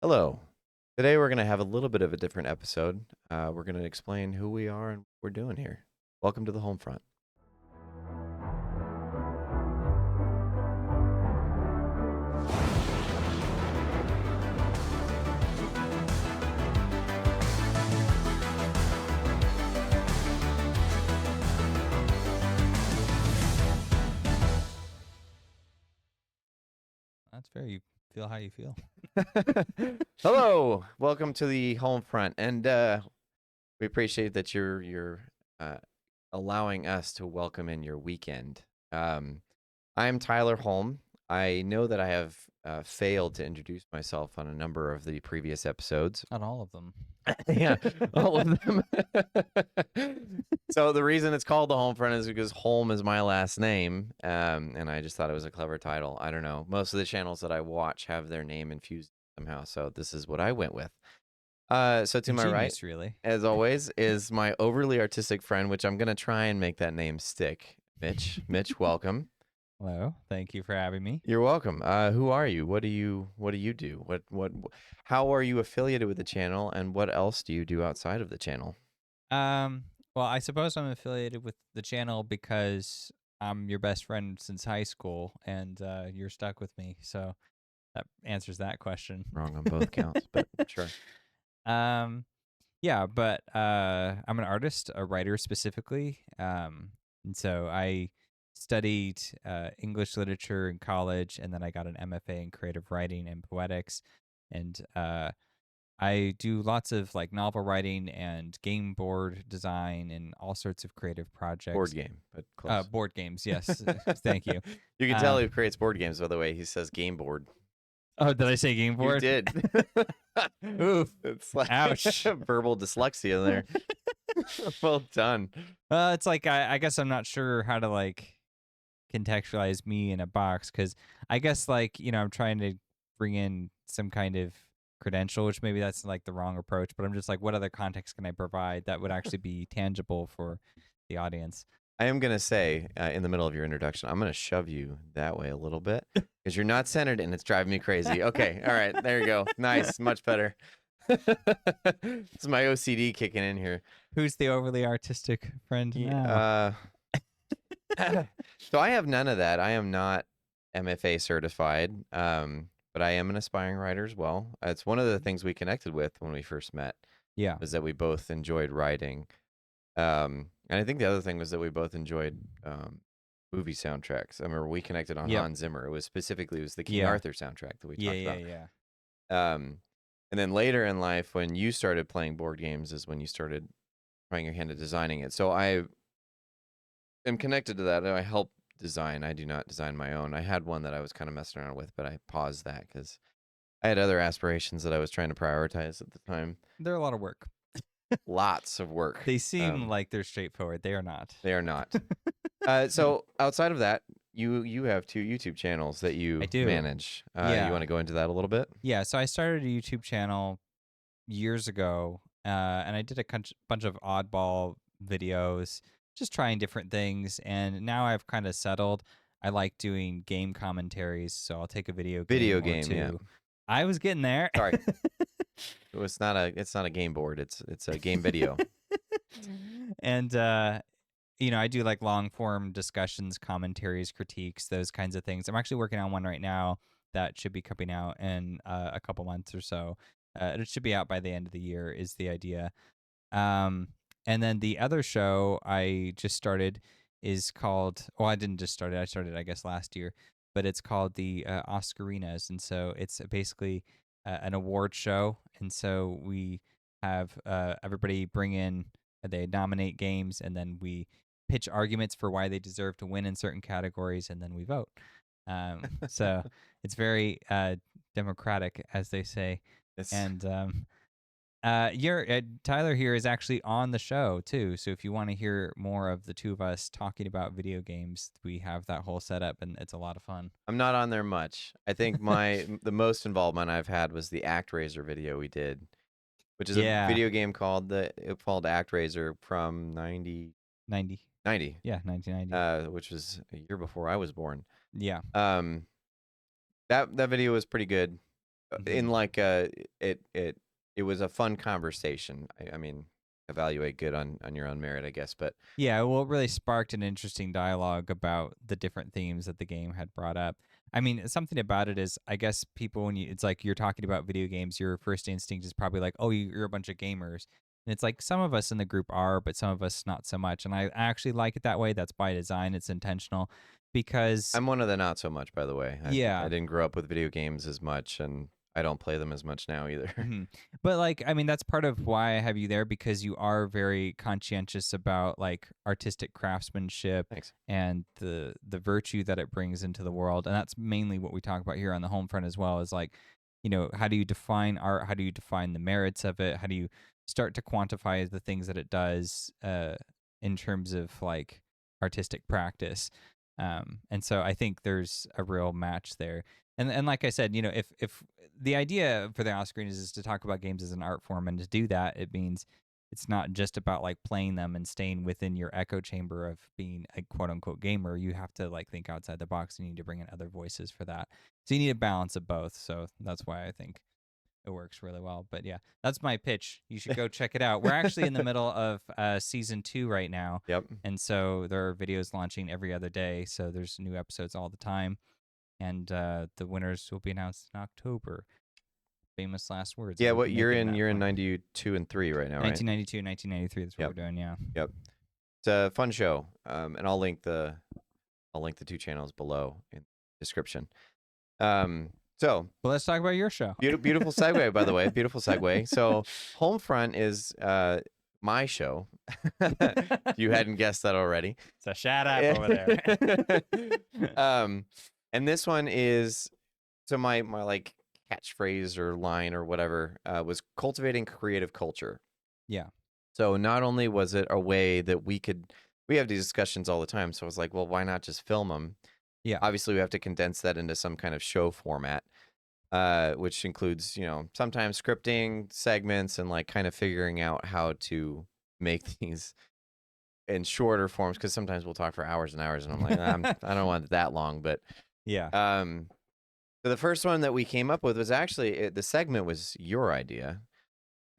Hello. Today we're going to have a little bit of a different episode. We're going to explain who we are and what we're doing here. Welcome to the HolmFront. That's fair. You feel how you feel. Hello. Welcome to the HolmFront, and we appreciate that you're allowing us to welcome in your weekend. I'm Tyler Holm. I know that I have failed to introduce myself on a number of the previous episodes. Not all of them. Yeah, all of them. So the reason it's called the HolmFront is because Holm is my last name, and I just thought it was a clever title. I don't know. Most of the channels that I watch have their name infused somehow, so this is what I went with. So to my right, really. as always, is my overly artistic friend, which I'm gonna try and make that name stick. Mitch. Mitch, welcome. Hello. Thank you for having me. You're welcome. Who are you? What do you do? How are you affiliated with the channel, and what else do you do outside of the channel? Well, I suppose I'm affiliated with the channel because I'm your best friend since high school, and you're stuck with me. So that answers that question. Wrong on both counts, but sure. Yeah, but I'm an artist, a writer specifically. And so I studied English literature in college, and then I got an MFA in creative writing and poetics. And I do lots of like novel writing and game board design and all sorts of creative projects. Board game, but close. Board games, yes. Thank you. You can tell he creates board games, by the way. He says game board. Oh, did I say game board? You did. Oof. It's like Ouch. verbal dyslexia there. Well done. It's like I guess I'm not sure how to like contextualize me in a box, because I guess like I'm trying to bring in some kind of credential, which maybe that's like the wrong approach, but I'm just like, what other context can I provide that would actually be tangible for the audience? I am going to say in the middle of your introduction, I'm going to shove you that way a little bit because you're not centered and it's driving me crazy. Okay. All right. There you go. Nice. Much better. It's my OCD kicking in here. Who's the overly artistic friend now? So I have none of that. I am not MFA certified, but I am an aspiring writer as well. It's one of the things we connected with when we first met. Yeah. Was that we both enjoyed writing. And I think the other thing was that we both enjoyed movie soundtracks. I remember we connected on Hans Zimmer. It was the King Arthur soundtrack that we talked about. Yeah. And then later in life, when you started playing board games, is when you started trying your hand at designing it. So I am connected to that. I help design. I do not design my own. I had one that I was kind of messing around with, but I paused that because I had other aspirations that I was trying to prioritize at the time. They're a lot of work. Lots of work. They seem like they're straightforward. They are not. They are not. So outside of that, you have 2 YouTube channels that you manage. You want to go into that a little bit? Yeah. So I started a YouTube channel years ago, and I did a bunch of oddball videos, just trying different things. And now I've kind of settled. I like doing game commentaries, so I'll take a video game or two. Yeah. I was getting there. Sorry. It's not a game board. It's a game video. And I do like long form discussions, commentaries, critiques, those kinds of things. I'm actually working on one right now that should be coming out in a couple months or so. It should be out by the end of the year is the idea. And then the other show I just started is called, I didn't just start it. I started, I guess, last year, but it's called the Oscarinas. And so it's basically an award show. And so we have everybody bring in, they nominate games, and then we pitch arguments for why they deserve to win in certain categories, and then we vote. So it's very democratic, as they say. Yes. And Tyler here is actually on the show too. So if you want to hear more of the two of us talking about video games, we have that whole setup, and it's a lot of fun. I'm not on there much. I think the most involvement I've had was the ActRaiser video we did, which is a video game called ActRaiser from 90. Yeah, 1990. Which was a year before I was born. Yeah. That video was pretty good. in Mhm. like it was a fun conversation. I mean, evaluate good on your own merit, I guess. But Yeah, well, it really sparked an interesting dialogue about the different themes that the game had brought up. I mean, something about it is, I guess people, when it's like you're talking about video games, your first instinct is probably like, oh, you're a bunch of gamers. And it's like some of us in the group are, but some of us not so much. And I actually like it that way. That's by design, it's intentional because, I'm one of the not so much, by the way. I yeah. didn't grow up with video games as much, and I don't play them as much now either. hmm But like, I mean, that's part of why I have you there because you are very conscientious about like artistic craftsmanship Thanks. and the virtue that it brings into the world, and that's mainly what we talk about here on the home front as well. Is like, how do you define art? How do you define the merits of it? How do you start to quantify the things that it does in terms of like artistic practice? And so I think there's a real match there. And like I said, if the idea for the off screen is to talk about games as an art form, and to do that, it means it's not just about like playing them and staying within your echo chamber of being a quote unquote gamer. You have to like think outside the box and you need to bring in other voices for that. So you need a balance of both. So that's why I think it works really well. But yeah, that's my pitch. You should go check it out. We're actually in the middle of season 2 right now. Yep. And so there are videos launching every other day. So there's new episodes all the time. And the winners will be announced in October. Famous last words. Yeah, I've what been you're making in? that You're in for 92 and 3 right now, right? 1992, 1993. That's what Yep. we're doing. Yeah. Yep. It's a fun show, and I'll link the 2 channels below in the description. So But let's talk about your show. beautiful segue, by the way. Beautiful segue. So HolmFront is my show. You hadn't guessed that already. So shut up over there. And this one is, so my like catchphrase or line or whatever was cultivating creative culture. Yeah. So not only was it a way that we have these discussions all the time. So I was like, well, why not just film them? Yeah. Obviously, we have to condense that into some kind of show format, which includes, sometimes scripting segments and like kind of figuring out how to make these in shorter forms. Because sometimes we'll talk for hours and hours, and I'm like, I don't want it that long. But Yeah. so the first one that we came up with was actually the segment was your idea.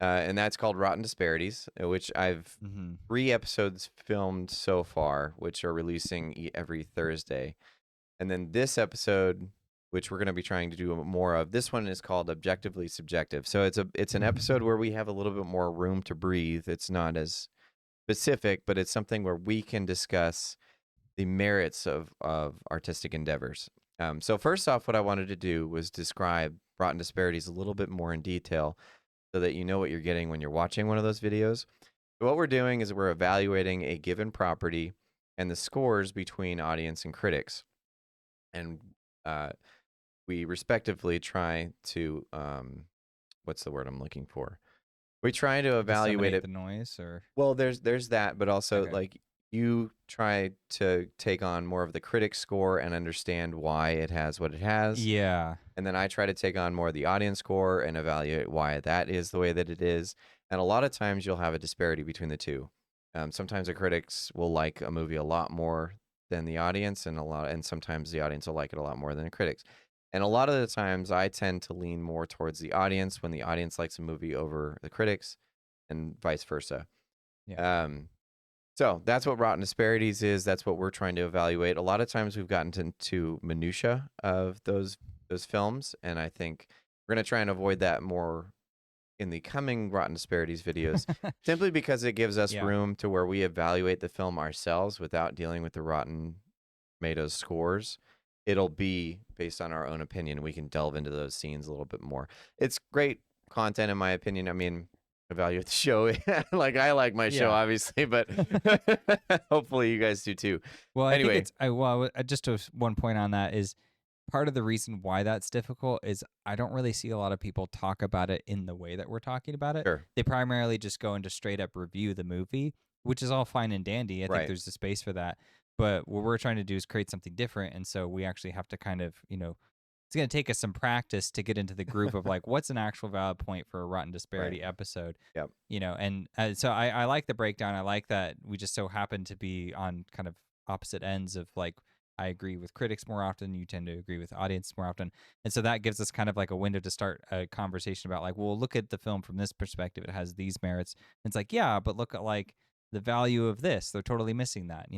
And that's called Rotten Disparities, which I've 3 episodes filmed so far, which are releasing every Thursday. And then this episode, which we're going to be trying to do more of, this one is called Objectively Subjective. So it's an episode where we have a little bit more room to breathe. It's not as specific, but it's something where we can discuss the merits of artistic endeavors. So first off, what I wanted to do was describe Rotten Disparities a little bit more in detail, so that you know what you're getting when you're watching one of those videos. So what we're doing is we're evaluating a given property and the scores between audience and critics. And we respectively try to, what's the word I'm looking for? We try to evaluate it. The noise, or Well, there's that, but also Okay. like you try to take on more of the critic score and understand why it has what it has. yeah. And then I try to take on more of the audience score and evaluate why that is the way that it is. And a lot of times you'll have a disparity between the two. Sometimes the critics will like a movie a lot more than the audience, and sometimes the audience will like it a lot more than the critics. And a lot of the times I tend to lean more towards the audience when the audience likes a movie over the critics, and vice versa. Yeah. So that's what Rotten Disparities is. That's what we're trying to evaluate. A lot of times we've gotten into minutia of those films, and I think we're going to try and avoid that more in the coming Rotten Disparities videos, simply because it gives us Yeah. room to where we evaluate the film ourselves without dealing with the Rotten Tomatoes scores. It'll be based on our own opinion. We can delve into those scenes a little bit more. It's great content, in my opinion. I mean, evaluate the show. Like, I like my show, Yeah. obviously, but hopefully you guys do too. Well, I Anyway. think just one point on that is part of the reason why that's difficult is I don't really see a lot of people talk about it in the way that we're talking about it. Sure. They primarily just go into straight up review the movie, which is all fine and dandy. I think Right. there's a space for that. But what we're trying to do is create something different. And so we actually have to kind of, it's going to take us some practice to get into the groove of like, what's an actual valid point for a Rotten Disparity episode? Yep. And so I like the breakdown. I like that we just so happen to be on kind of opposite ends of like, I agree with critics more often. You tend to agree with audience more often. And so that gives us kind of like a window to start a conversation about like, well, look at the film from this perspective. It has these merits. And it's like, yeah, but look at like the value of this. They're totally missing that,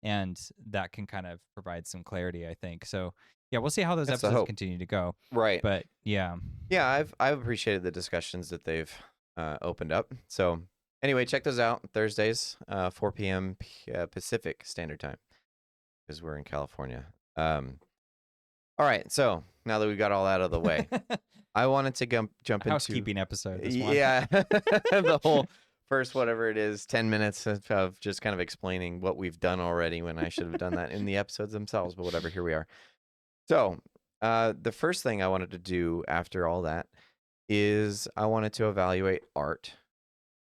and that can kind of provide some clarity, I think. So yeah, we'll see how those That's the episodes hope. continue to go. Right. But yeah. Yeah, I've appreciated the discussions that they've opened up. So anyway, check those out Thursdays, 4 p.m. Pacific Standard Time, because we're in California. All right, so now that we got all out of the way, I wanted to jump into housekeeping episode. This one. Yeah, the whole first whatever it is, 10 minutes of just kind of explaining what we've done already when I should have done that in the episodes themselves. But whatever, here we are. So the first thing I wanted to do after all that is I wanted to evaluate art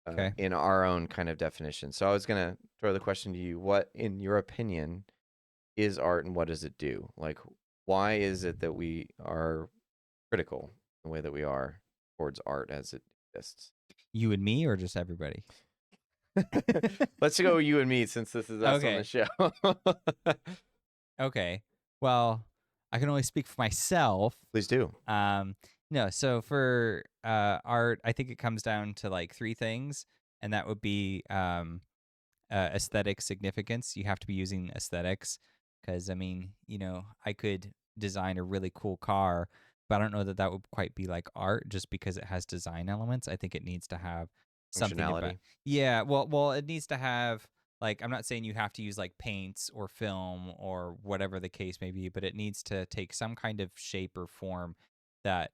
Okay. in our own kind of definition. So I was going to throw the question to you. What, in your opinion, is art and what does it do? Like, why is it that we are critical the way that we are towards art as it exists? You and me, or just everybody? Let's go you and me, since this is us on the show. Okay. Well, I can only speak for myself. Please do. No, so for art, I think it comes down to like three things, and that would be aesthetic significance. You have to be using aesthetics, because I mean, I could design a really cool car, but I don't know that that would quite be like art just because it has design elements. I think it needs to have something about, yeah, well, it needs to have, like, I'm not saying you have to use like paints or film or whatever the case may be, but it needs to take some kind of shape or form that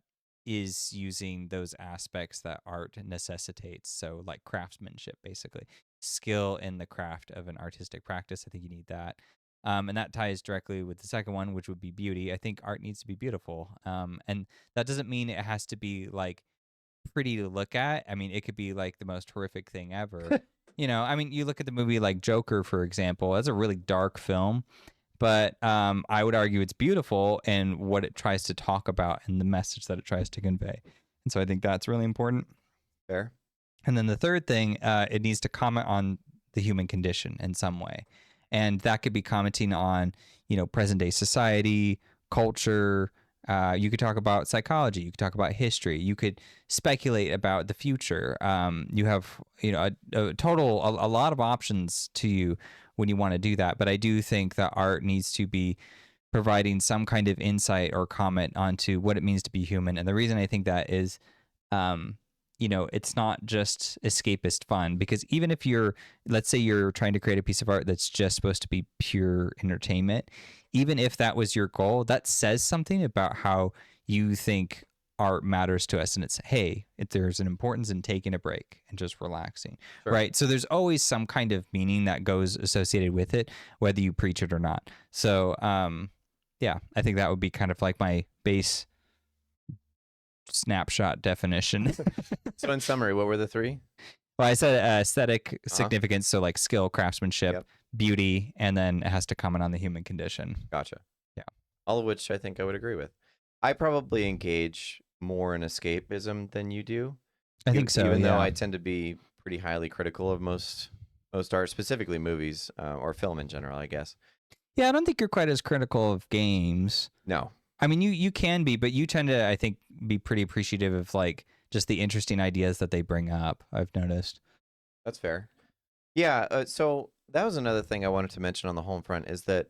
is using those aspects that art necessitates. So like craftsmanship, basically skill in the craft of an artistic practice. I think you need that. And that ties directly with the second one, which would be beauty. I think art needs to be beautiful. And that doesn't mean it has to be like pretty to look at. I mean, it could be like the most horrific thing ever. I mean, you look at the movie like Joker, for example. That's a really dark film, but I would argue it's beautiful in what it tries to talk about and the message that it tries to convey. And so I think that's really important. Fair. And then the third thing, it needs to comment on the human condition in some way. And that could be commenting on, present day society, culture. You could talk about psychology. You could talk about history. You could speculate about the future. You have, a lot of options to you when you want to do that. But I do think that art needs to be providing some kind of insight or comment onto what it means to be human. And the reason I think that is, it's not just escapist fun, because even if let's say you're trying to create a piece of art that's just supposed to be pure entertainment, even if that was your goal, that says something about how you think art matters to us. And it's, hey, there's an importance in taking a break and just relaxing, sure. Right? So there's always some kind of meaning that goes associated with it, whether you preach it or not. So, yeah, I think that would be kind of like my base snapshot definition. So in summary, what were the three? Well, I said aesthetic significance, so like skill, craftsmanship, beauty, and then it has to comment on the human condition. Gotcha. Yeah. All of which I think I would agree with. I probably engage more in escapism than you do. I think so, even though I tend to be pretty highly critical of most art, specifically movies or film in general, I guess. Yeah, I don't think you're quite as critical of games. No. I mean, you can be, but you tend to, I think, be pretty appreciative of like just the interesting ideas that they bring up, I've noticed. That's fair. Yeah, so that was another thing I wanted to mention on the HolmFront, is that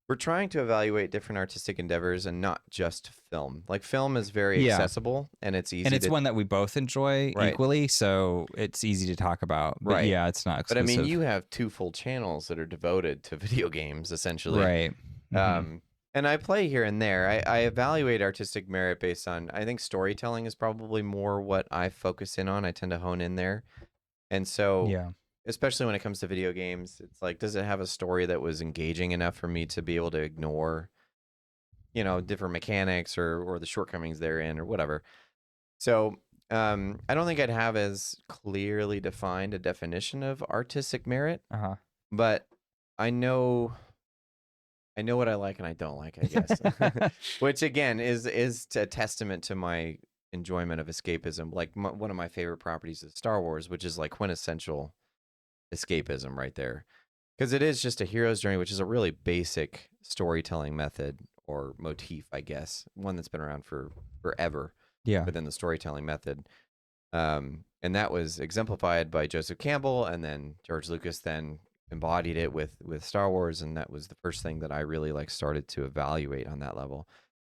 we're trying to evaluate different artistic endeavors and not just film. Like, film is very accessible and it's easy. And it's one that we both enjoy equally, so it's easy to talk about. But yeah, it's not exclusive. But I mean, you have 2 full channels that are devoted to video games, essentially. Right. Mm-hmm. And I play here and there. I evaluate artistic merit based on, I think storytelling is probably more what I focus in on. I tend to hone in there. And so, especially when it comes to video games, it's like, does it have a story that was engaging enough for me to be able to ignore, different mechanics or the shortcomings therein or whatever. So I don't think I'd have as clearly defined a definition of artistic merit, but I know what I like and I don't like, I guess. Which again is a testament to my enjoyment of escapism. Like one of my favorite properties is Star Wars, which is like quintessential escapism right there, because it is just a hero's journey, which is a really basic storytelling method or motif, I guess, one that's been around for forever Yeah. within the storytelling method. And that was exemplified by Joseph Campbell, and then George Lucas then embodied it with Star Wars, and that was the first thing that I really like started to evaluate on that level.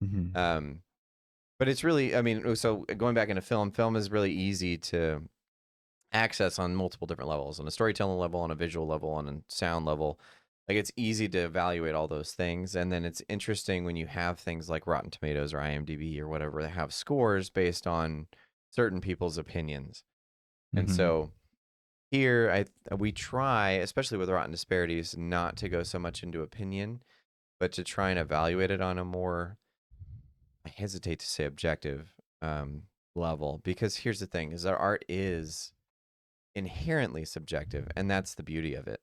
Mm-hmm. But it's really, I mean, so going back into film is really easy to access on multiple different levels, on a storytelling level, on a visual level, on a sound level. Like, it's easy to evaluate all those things. And then it's interesting when you have things like Rotten Tomatoes or IMDb or whatever that have scores based on certain people's opinions. And Mm-hmm. so here we try, especially with Rotten Disparities, not to go so much into opinion, but to try and evaluate it on a more, I hesitate to say objective level, because here's the thing, is that art is inherently subjective, and that's the beauty of it,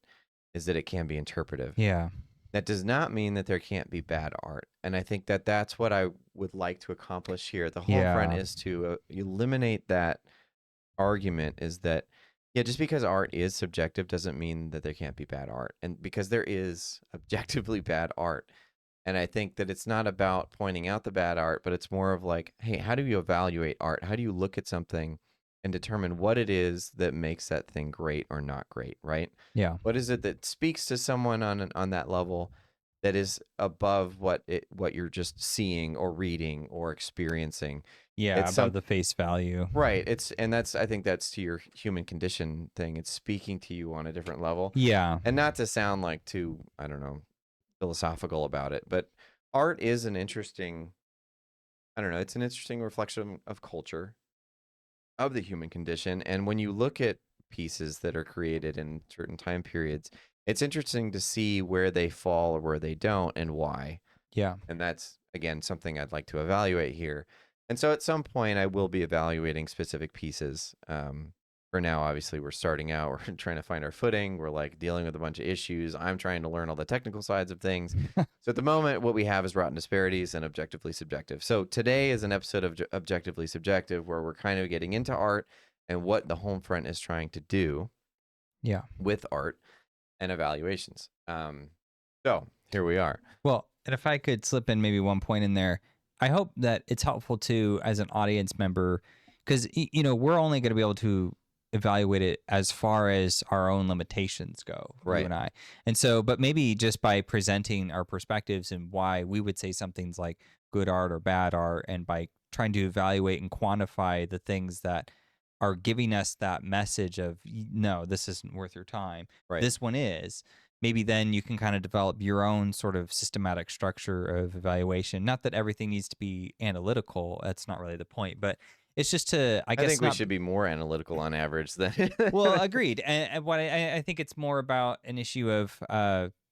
is that it can be interpretive. Yeah. That does not mean that there can't be bad art, and I think that that's what I would like to accomplish here at the HolmFront, Yeah. is to eliminate that argument, is that, yeah, just because art is subjective doesn't mean that there can't be bad art, and because there is objectively bad art. And I think that it's not about pointing out the bad art, but it's more of like, hey, how do you evaluate art? How do you look at something and determine what it is that makes that thing great or not great, right? Yeah. What is it that speaks to someone on that level that is above what you're just seeing or reading or experiencing? Yeah. It's Above some the face value. right. I think that's to your human condition thing. It's speaking to you on a different level. Yeah. And not to sound like too, I don't know, philosophical about it, but art is an interesting, I don't know, it's an interesting reflection of culture, of the human condition. And when you look at pieces that are created in certain time periods, it's interesting to see where they fall or where they don't and why. Yeah. And that's, again, something I'd like to evaluate here. And so at some point, I will be evaluating specific pieces. For now, obviously, we're starting out. We're trying to find our footing. We're like dealing with a bunch of issues. I'm trying to learn all the technical sides of things. So at the moment, what we have is Rotten Disparities and Objectively Subjective. So today is an episode of Objectively Subjective, where we're kind of getting into art and what the HolmFront is trying to do Yeah. with art and evaluations. So here we are. Well, and if I could slip in maybe one point in there, I hope that it's helpful too as an audience member, because we're only going to be able to evaluate it as far as our own limitations go, you Right. and I. And so, but maybe just by presenting our perspectives and why we would say something's like good art or bad art, and by trying to evaluate and quantify the things that are giving us that message of, no, this isn't worth your time. Right. This one is. Maybe then you can kind of develop your own sort of systematic structure of evaluation. Not that everything needs to be analytical. That's not really the point, but it's just to, I guess, I think we should be more analytical on average than. well, agreed. And what I think it's more about an issue of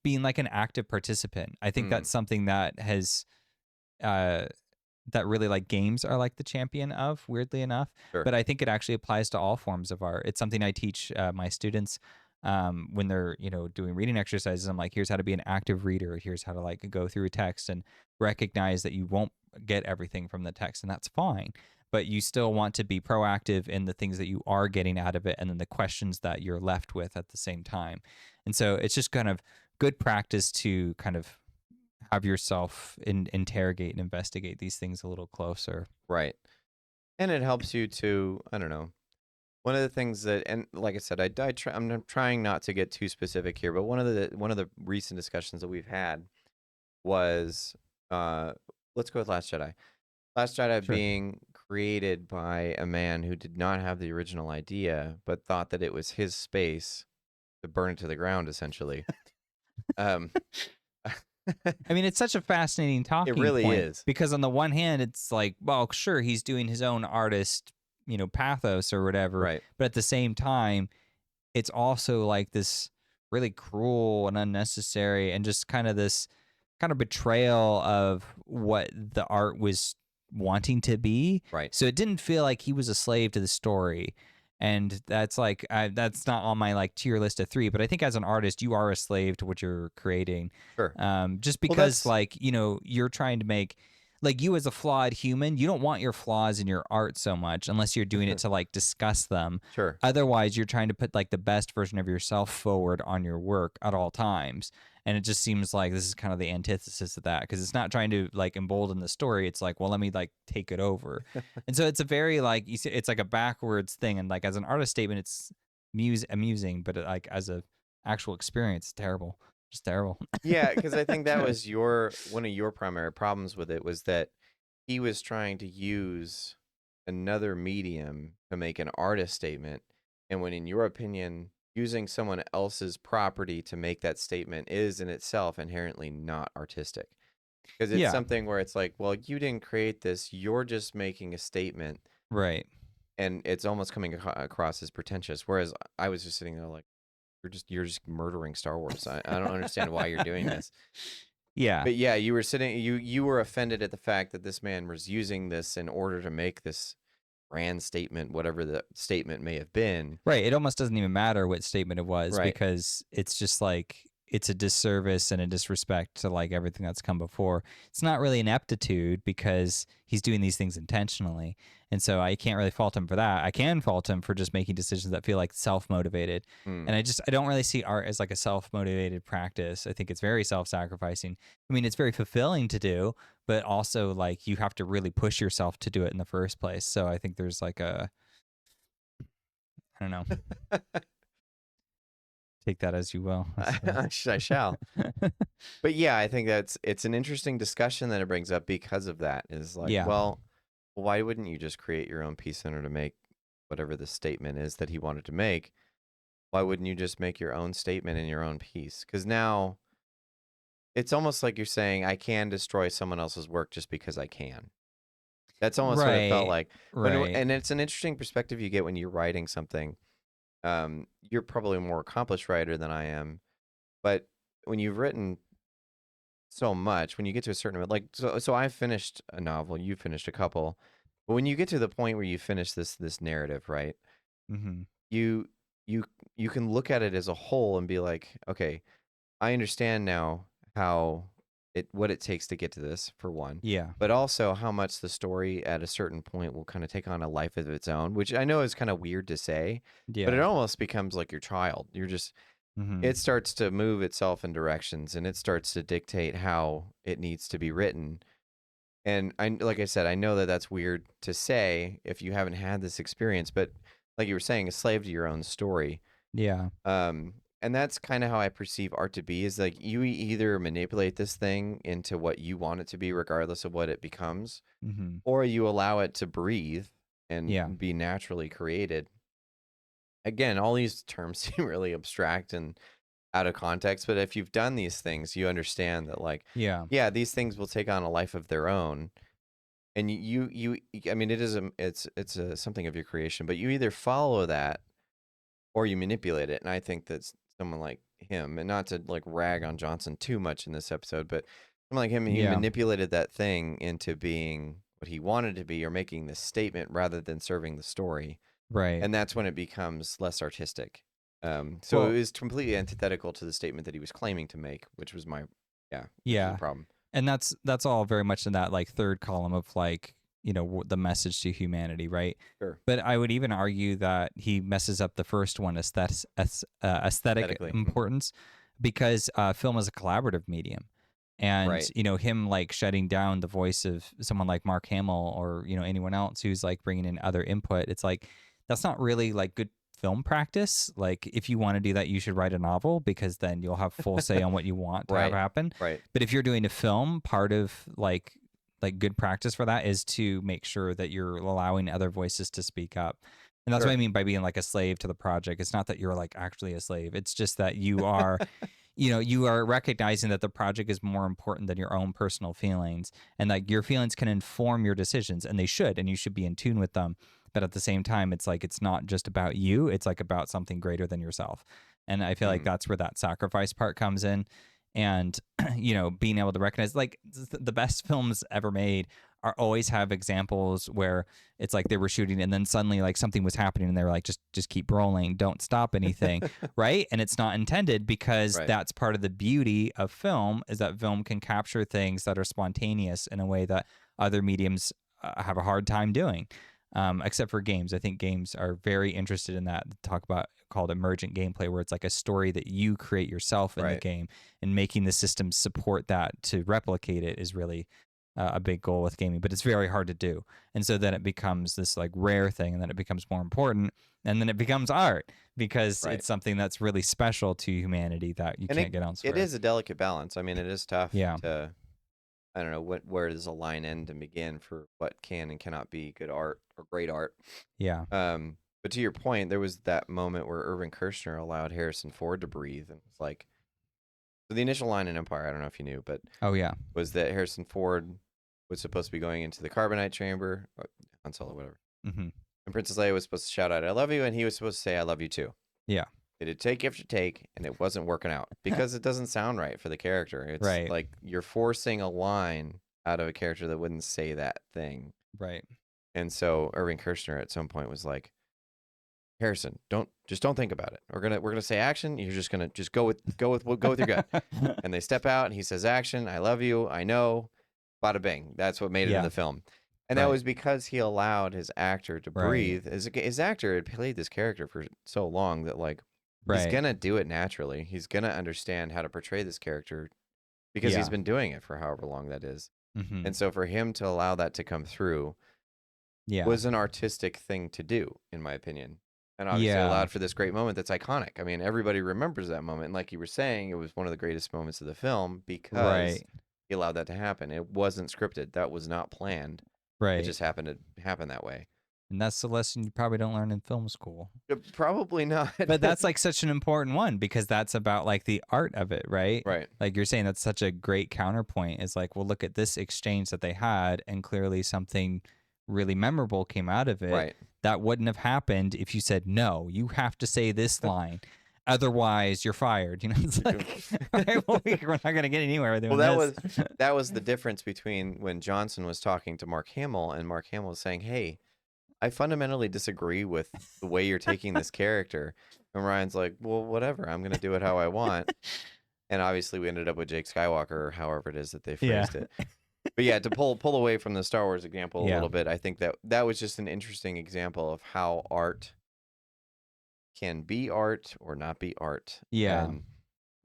being like an active participant. I think that's something that has, that really like games are like the champion of, weirdly enough. Sure. But I think it actually applies to all forms of art. It's something I teach my students when they're doing reading exercises. I'm like, here's how to be an active reader. Here's how to like go through a text and recognize that you won't get everything from the text, and that's fine. But you still want to be proactive in the things that you are getting out of it, and then the questions that you're left with at the same time. And so it's just kind of good practice to kind of have yourself interrogate and investigate these things a little closer. Right. And it helps you to, I don't know. One of the things that, and like I said, I'm trying not to get too specific here, but one of the recent discussions that we've had was, let's go with Last Jedi. Last Jedi Sure. being created by a man who did not have the original idea, but thought that it was his space to burn it to the ground, essentially. um, I mean, it's such a fascinating talking really point, is. because on the one hand, it's like, well, sure, he's doing his own artist, pathos or whatever. Right. But at the same time, it's also like this really cruel and unnecessary, and just kind of this kind of betrayal of what the art was wanting to be. Right. So it didn't feel like he was a slave to the story. And that's like, that's not on my like tier list of 3, but I think as an artist, you are a slave to what you're creating. Sure. Just because you're trying to make, like you as a flawed human, you don't want your flaws in your art so much unless you're doing it to like discuss them. Sure. Otherwise, you're trying to put like the best version of yourself forward on your work at all times. And it just seems like this is kind of the antithesis of that, because it's not trying to like embolden the story. It's like, well, let me like take it over. And so it's a very like, you see, it's like a backwards thing. And like as an artist statement, it's amusing, but like as a actual experience, it's terrible. Just terrible. Yeah, because I think that was one of your primary problems with it, was that he was trying to use another medium to make an artist statement, and when in your opinion using someone else's property to make that statement is in itself inherently not artistic, because it's Yeah. something where it's like, well, you didn't create this, you're just making a statement, Right. and it's almost coming across as pretentious, whereas I was just sitting there like, you're just murdering Star Wars. I don't understand why you're doing this. Yeah. But yeah, you were offended at the fact that this man was using this in order to make this grand statement, whatever the statement may have been. Right. It almost doesn't even matter what statement it was, Right. because it's just like it's a disservice and a disrespect to like everything that's come before. It's not really an aptitude because he's doing these things intentionally. And so I can't really fault him for that. I can fault him for just making decisions that feel like self-motivated. And I don't really see art as like a self-motivated practice. I think it's very self-sacrificing. I mean, it's very fulfilling to do, but also like you have to really push yourself to do it in the first place. So I think there's like I don't know. Take that as you will. I shall. But yeah, I think it's an interesting discussion that it brings up because of that. Is like, Yeah. well, why wouldn't you just create your own piece in order to make whatever the statement is that he wanted to make? Why wouldn't you just make your own statement in your own piece? Because now it's almost like you're saying, I can destroy someone else's work just because I can. That's almost what it felt like. Right. And it's an interesting perspective you get when you're writing something. You're probably a more accomplished writer than I am, but when you've written so much, when you get to a certain like, so I finished a novel, you finished a couple, but when you get to the point where you finish this narrative, right? Mm-hmm. You can look at it as a whole and be like, okay, I understand now what it takes to get to this, for one. Yeah. But also how much the story at a certain point will kind of take on a life of its own, which I know is kind of weird to say, Yeah. but it almost becomes like your child. Mm-hmm. It starts to move itself in directions, and it starts to dictate how it needs to be written. And like I said, I know that that's weird to say if you haven't had this experience, but like you were saying, a slave to your own story. Yeah. And that's kind of how I perceive art to be, is like you either manipulate this thing into what you want it to be, regardless of what it becomes, Mm-hmm. or you allow it to breathe and Yeah. be naturally created. Again, all these terms seem really abstract and out of context, but if you've done these things, you understand that, like, Yeah. these things will take on a life of their own. And I mean, it's something of your creation, but you either follow that or you manipulate it. And I think that someone like him, and not to like rag on Johnson too much in this episode, but someone like him, he Yeah. manipulated that thing into being what he wanted to be, or making this statement rather than serving the story. Right. And that's when it becomes less artistic. So Well- it was completely antithetical to the statement that he was claiming to make, which was my Yeah. problem. And that's all very much in that like third column of like, the message to humanity, right? Sure. But I would even argue that he messes up the first one, aesthetic Aesthetically. importance, because film is a collaborative medium. And, Right. Him like shutting down the voice of someone like Mark Hamill or, anyone else who's like bringing in other input. It's like, that's not really like good film practice. Like if you want to do that, you should write a novel, because then you'll have full say on what you want to have Right. happen. Right. But if you're doing a film, part of like good practice for that is to make sure that you're allowing other voices to speak up. And that's Sure. what I mean by being like a slave to the project. It's not that you're like actually a slave. It's just that you are, you are recognizing that the project is more important than your own personal feelings. And like your feelings can inform your decisions, and they should, and you should be in tune with them. But at the same time, it's like, it's not just about you. It's like about something greater than yourself. And I feel like that's where that sacrifice part comes in. And, being able to recognize like the best films ever made are always have examples where it's like they were shooting and then suddenly like something was happening and they were like, just keep rolling, don't stop anything. Right. And it's not intended, because Right. that's part of the beauty of film, is that film can capture things that are spontaneous in a way that other mediums have a hard time doing. Except for games. I think games are very interested in that. Talk about called emergent gameplay, where it's like a story that you create yourself in the Right. game, and making the system support that to replicate it is really a big goal with gaming. But it's very hard to do, and so then it becomes this like rare thing, and then it becomes more important, and then it becomes art because Right. it's something that's really special to humanity that you And can't get it elsewhere. is a delicate balance. I mean, it is tough Yeah, to, I don't know, where does a line end and begin for what can and cannot be good art or great art. yeah, But to your point, there was that moment where Irvin Kershner allowed Harrison Ford to breathe, and it's like, so the initial line in Empire, I don't know if you knew, but oh yeah, was that Harrison Ford was supposed to be going into the carbonite chamber, or Han Solo, whatever, hmm, and Princess Leia was supposed to shout out "I love you," and he was supposed to say "I love you too." yeah, It did take after take, and it wasn't working out because it doesn't sound right for the character. It's right, like you're forcing a line out of a character that wouldn't say that thing. right, And so Irving Kershner at some point was like, Harrison, don't think about it. We're gonna say action. You're just gonna just go with your gut. And they step out, and he says action. I love you. I know. Bada bing. That's what made it in yeah, the film. And that right, was because he allowed his actor to right, breathe. His actor had played this character for so long that like he's right, gonna do it naturally. He's gonna understand how to portray this character because he's yeah, been doing it for however long that is. hmm, And so for him to allow that to come through yeah, was an artistic thing to do, in my opinion. And obviously yeah, allowed for this great moment that's iconic. I mean, everybody remembers that moment. And like you were saying, it was one of the greatest moments of the film because right, he allowed that to happen. It wasn't scripted. That was not planned. It right. just happened to happen that way. And that's the lesson you probably don't learn in film school. Probably not. But that's like such an important one because that's about like the art of it, right? Right. Like you're saying, that's such a great counterpoint. Is like, well, look at this exchange that they had, and clearly something really memorable came out of it. Right. That wouldn't have happened if you said, no, you have to say this line. Otherwise, you're fired. You know, it's like, all right, well, we're not going to get anywhere with Well, this. that was the difference between when Johnson was talking to Mark Hamill and Mark Hamill was saying, "Hey, I fundamentally disagree with the way you're taking this character." And Ryan's like, "Well, whatever. I'm going to do it how I want." And obviously, we ended up with Jake Skywalker, or however it is that they Yeah. phrased it. But yeah, to pull away from the Star Wars example a Yeah. little bit, I think that was just an interesting example of how art can be art or not be art. Yeah. And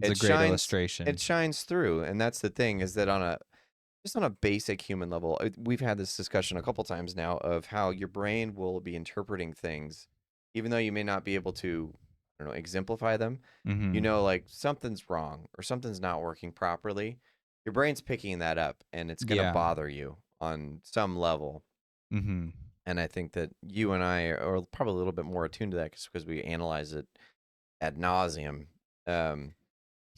It's a it great shines illustration. it shines through. And that's the thing, is that on a basic human level, we've had this discussion a couple times now of how your brain will be interpreting things even though you may not be able to, I don't know, exemplify them. You Mm-hmm. know, like something's wrong or something's not working properly. Your brain's picking that up, and it's going to Yeah. bother you on some level. Mm-hmm. And I think that you and I are probably a little bit more attuned to that because we analyze it ad nauseum. Um,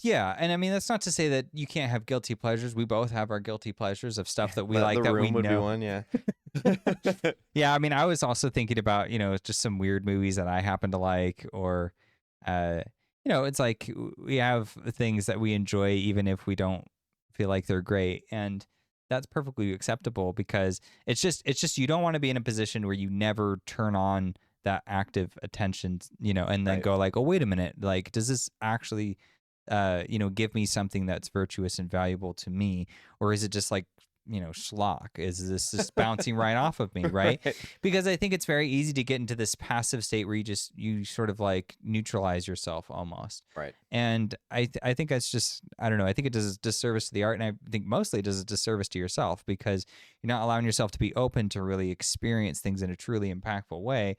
Yeah, and I mean that's not to say that you can't have guilty pleasures. We both have our guilty pleasures of stuff that we like the that we Room would be know. one, yeah. Yeah, I mean I was also thinking about, just some weird movies that I happen to like, or uh it's like we have things that we enjoy even if we don't feel like they're great, and that's perfectly acceptable because it's just you don't want to be in a position where you never turn on that active attention, and then Right. go like, "Oh, wait a minute. Like does this actually give me something that's virtuous and valuable to me, or is it just like, schlock? Is this just bouncing right off of me, right? Right. Because I think it's very easy to get into this passive state where you sort of like neutralize yourself almost. Right. And I think that's just, I don't know. I think it does a disservice to the art, and I think mostly it does a disservice to yourself because you're not allowing yourself to be open to really experience things in a truly impactful way.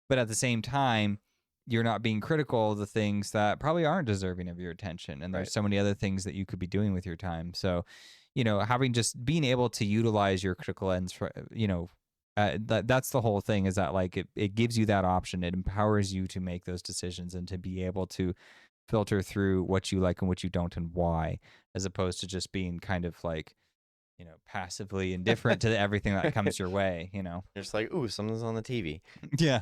But at the same time, you're not being critical of the things that probably aren't deserving of your attention. And Right. there's so many other things that you could be doing with your time. So, having just being able to utilize your critical lens for, that's the whole thing, is that like it gives you that option. It empowers you to make those decisions and to be able to filter through what you like and what you don't and why, as opposed to just being kind of like, passively indifferent to everything that comes your way, You're just like, ooh, something's on the TV. Yeah.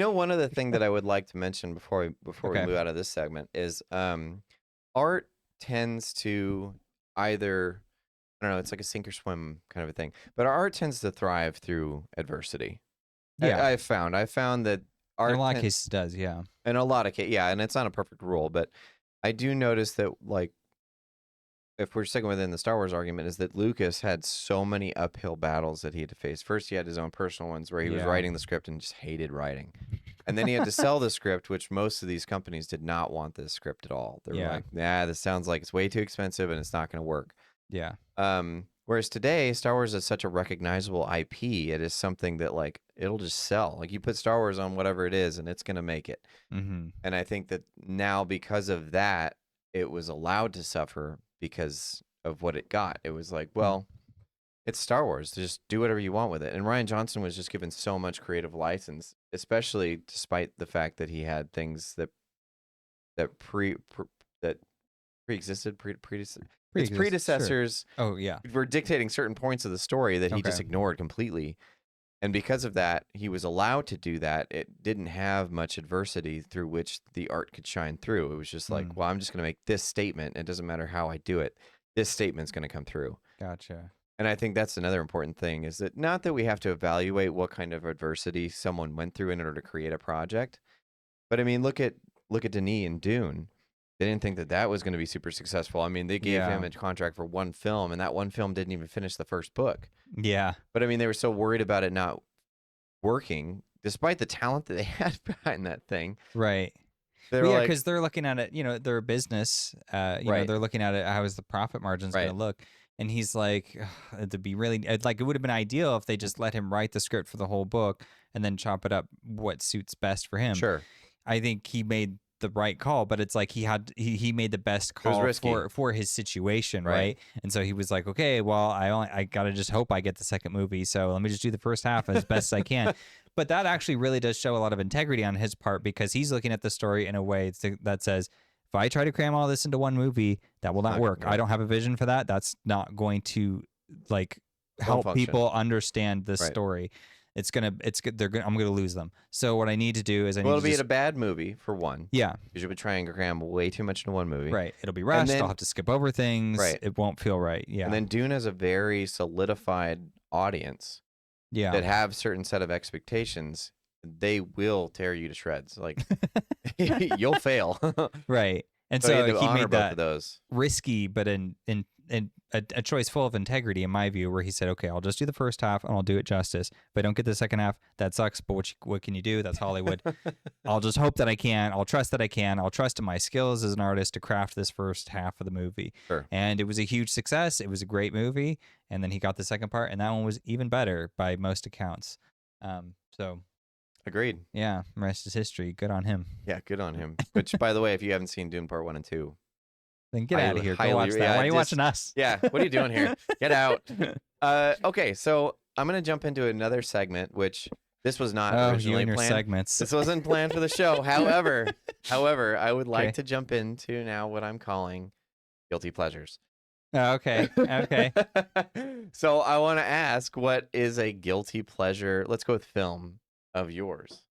One other thing that I would like to mention before we Okay. move out of this segment is art tends to either, I don't know, it's like a sink or swim kind of a thing, but art tends to thrive through adversity. Yeah. I've found that In art a lot of cases it does. Yeah. in a lot of cases, yeah, and it's not a perfect rule, but I do notice that like if we're sticking within the Star Wars argument, is that Lucas had so many uphill battles that he had to face. First, he had his own personal ones where he was writing the script and just hated writing. And then he had to sell the script, which most of these companies did not want this script at all. They were like, nah, this sounds like it's way too expensive and it's not going to work. Yeah. Whereas today, Star Wars is such a recognizable IP. It is something that, like, it'll just sell. Like, you put Star Wars on whatever it is and it's going to make it. Mm-hmm. And I think that now, because of that, it was allowed to suffer because of what it got. It was like, well, it's Star Wars. Just do whatever you want with it. And Rian Johnson was just given so much creative license, especially despite the fact that he had things that pre-existed, its predecessors. Sure. Oh yeah, were dictating certain points of the story that he just ignored completely. And because of that, he was allowed to do that. It didn't have much adversity through which the art could shine through. It was just like, well, I'm just going to make this statement. It doesn't matter how I do it. This statement's going to come through. Gotcha. And I think that's another important thing, is that not that we have to evaluate what kind of adversity someone went through in order to create a project, but I mean, look at Denis and Dune. They didn't think that was going to be super successful. I mean, they gave him a contract for one film, and that one film didn't even finish the first book. Yeah. But I mean, they were so worried about it not working, despite the talent that they had behind that thing. Right. Yeah, because they're looking at it, they're a business. You know, they're looking at it, how is the profit margins going to look? And he's like, to be really, like, it would have been ideal if they just let him write the script for the whole book and then chop it up what suits best for him. Sure. I think he made the right call, but it's like he made the best call for his situation, right? And so he was like, okay, well, I gotta just hope I get the second movie, so let me just do the first half as best as I can. But that actually really does show a lot of integrity on his part, because he's looking at the story in a way that says, if I try to cram all this into one movie, that will not work. I don't have a vision for that. That's not going to, like, help people understand the story. It's good. I'm gonna lose them. So what I need to do is it'll be a bad movie for one. Yeah, because you'll be trying to cram way too much into one movie. Right. It'll be rushed. I'll have to skip over things. Right. It won't feel right. Yeah. And then Dune has a very solidified audience. Yeah. That have certain set of expectations. They will tear you to shreds. Like, you'll fail. Right. And so he made that those risky, but in a choice full of integrity, in my view, where he said, okay, I'll just do the first half and I'll do it justice. If I don't get the second half, that sucks. But what can you do? That's Hollywood. I'll just hope that I can. I'll trust that I can. I'll trust in my skills as an artist to craft this first half of the movie. Sure. And it was a huge success. It was a great movie. And then he got the second part, and that one was even better by most accounts. So. Agreed. Yeah, rest is history. Good on him. Yeah, good on him. Which, by the way, if you haven't seen Dune Part 1 and 2, then get out of here. Go watch that. Why are you watching us? Yeah, what are you doing here? Get out. Okay, so I'm going to jump into another segment, which this was not originally planned. Segments. This wasn't planned for the show. However, I would like to jump into now what I'm calling guilty pleasures. Oh, okay. Okay. So I want to ask, what is a guilty pleasure? Let's go with film. Of yours.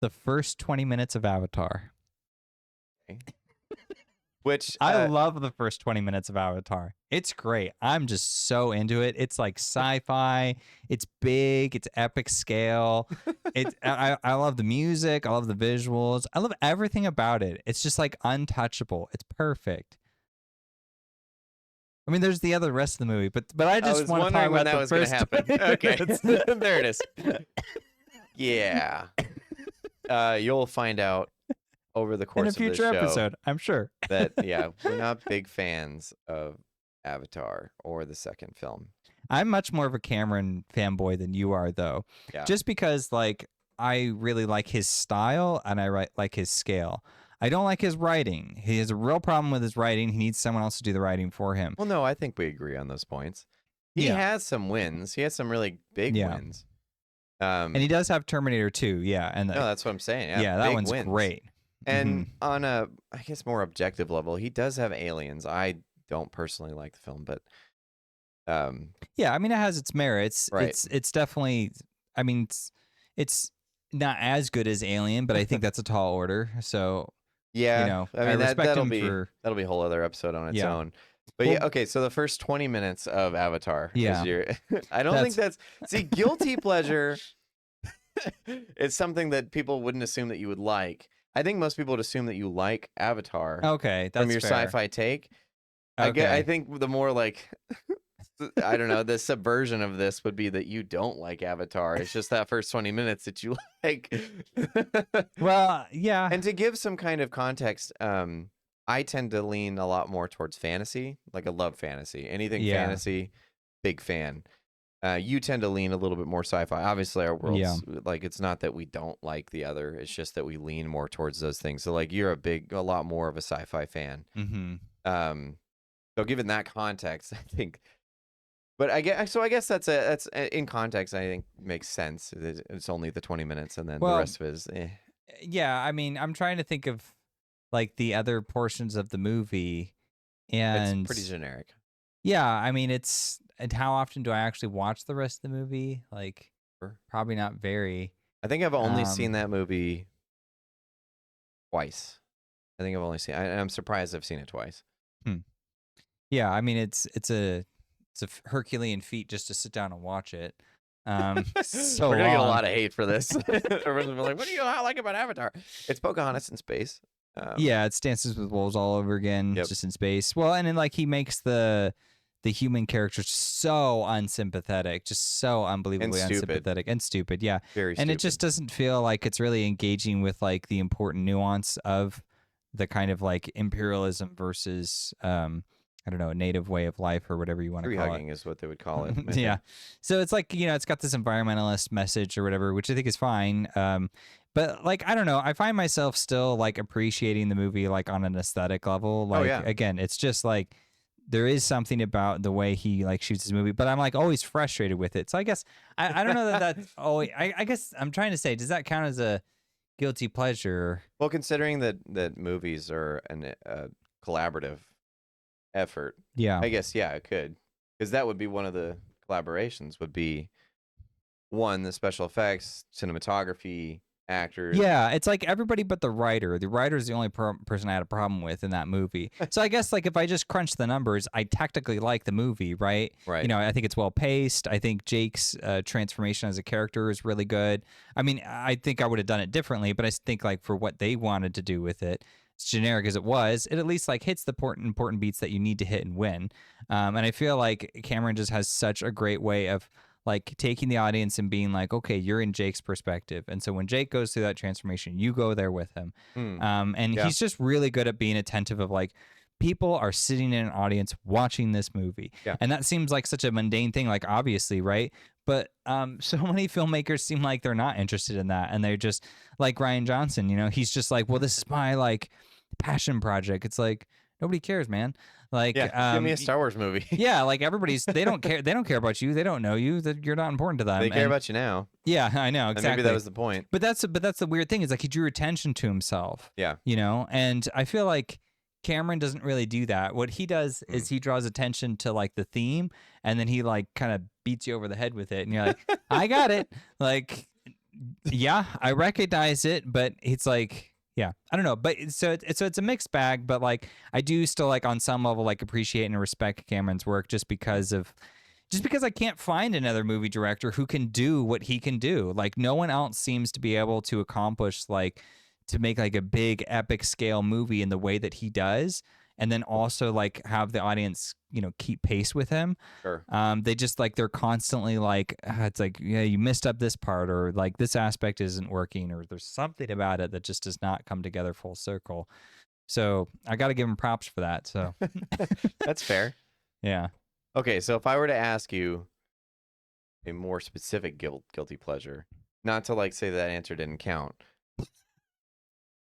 The first 20 minutes of Avatar. Okay. Which I love the first 20 minutes of Avatar. It's great. I'm just so into it. It's like sci-fi. It's big. It's epic scale. I love the music. I love the visuals. I love everything about it. It's just like untouchable. It's perfect. I mean, there's the rest of the movie, but I just want to talk about that was going to happen. Okay, there it is. Yeah, you'll find out over the course of in a future episode, I'm sure. That we're not big fans of Avatar or the second film. I'm much more of a Cameron fanboy than you are, though. Yeah. Just because, like, I really like his style and I like his scale. I don't like his writing. He has a real problem with his writing. He needs someone else to do the writing for him. Well, no, I think we agree on those points. He has some wins. He has some really big wins. And he does have Terminator 2, and no, that's what I'm saying. Yeah, that one's great. And on a, I guess, more objective level, he does have Aliens. I don't personally like the film, but yeah, I mean, it has its merits. Right. It's definitely, I mean, it's not as good as Alien, but I think that's a tall order. So yeah, I mean, that'll be a whole other episode on its own. But okay, so the first 20 minutes of Avatar. Yeah. I don't think that's... See, guilty pleasure is something that people wouldn't assume that you would like. I think most people would assume that you like Avatar. Okay, that's from your fair. sci-fi take. I Okay. think the more like I don't know, the subversion of this would be that you don't like Avatar. It's just that first 20 minutes that you like. Well, yeah. And to give some kind of context, I tend to lean a lot more towards fantasy. Like I love fantasy. Anything Yeah. fantasy, big fan. You tend to lean a little bit more sci-fi. Obviously, our Yeah. worlds like it's not that we don't like the other. It's just that we lean more towards those things. So like you're a lot more of a sci-fi fan. Mm-hmm. So given that context, I think. But I guess that's in context. I think makes sense. It's only the 20 minutes, and then the Well, rest of it is. yeah, I mean, I'm trying to think of like the other portions of the movie, It's and pretty generic. yeah, I mean, it's and how often do I actually watch the rest of the movie? Like, probably not very. I think I've only seen Um, that movie twice. I think I've only seen. I'm surprised I've seen it twice. hmm. Yeah, I mean, it's a Herculean feat just to sit down and watch it. So We're gonna get a long. lot of hate for this. Everyone's gonna be like, "What do you not like about Avatar?" It's Pocahontas in space. Yeah, it's Dances with Wolves all over again, Yep. just in space. Well, and then like he makes the human characters so unsympathetic, just so unbelievably stupid. unsympathetic and stupid. Yeah, Very and stupid. it just doesn't feel like it's really engaging with like the important nuance of the kind of like imperialism versus I don't know, a native way of life or whatever you want to Tree call it. hugging is what they would call it. I Yeah. think. So it's like, it's got this environmentalist message or whatever, which I think is fine. But like, I don't know. I find myself still like appreciating the movie like on an aesthetic level. Oh Like, yeah. again, it's just like there is something about the way he like shoots his movie, but I'm like always frustrated with it. So I guess I don't know that that's always, I guess I'm trying to say, does that count as a guilty pleasure? Well, considering that movies are a collaborative effort, Yeah. I guess yeah, it could, because that would be one of the collaborations. Would be one the special effects, cinematography, actors. Yeah, it's like everybody but the writer. The writer's the only person I had a problem with in that movie. So I guess like if I just crunch the numbers, I technically like the movie, right? Right. I think it's well paced. I think Jake's transformation as a character is really good. I mean, I think I would have done it differently, but I think like for what they wanted to do with it, as generic as it was, it at least like hits the important beats that you need to hit and win. And I feel like Cameron just has such a great way of like taking the audience and being like, okay, you're in Jake's perspective. And so when Jake goes through that transformation, you go there with him. And Yeah. he's just really good at being attentive of like, people are sitting in an audience watching this movie. Yeah. And that seems like such a mundane thing, like obviously, right? But so many filmmakers seem like they're not interested in that. And they're just like Rian Johnson, he's just like, well, this is my like passion project. It's like, nobody cares, man. Like, Yeah, give me a Star Wars movie. yeah, like they don't care. They don't care about you. They don't know you. That you're not important to them. They care about you now. Yeah, I know exactly. And maybe that was the point. But that's the weird thing is like he drew attention to himself. Yeah. And I feel like Cameron doesn't really do that. What he does is he draws attention to like the theme, and then he like kind of beats you over the head with it, and you're like, I got it. Like, yeah, I recognize it, but it's like. Yeah, I don't know, but so it's a mixed bag, but like I do still like on some level like appreciate and respect Cameron's work just because I can't find another movie director who can do what he can do. Like no one else seems to be able to accomplish like to make like a big epic scale movie in the way that he does, and then also like have the audience keep pace with him. Sure. They just like they're constantly like it's like, yeah, you missed up this part, or like this aspect isn't working, or there's something about it that just does not come together full circle. So I got to give him props for that. So That's fair. Yeah. Okay, so if I were to ask you a more specific guilty pleasure, not to like say that answer didn't count.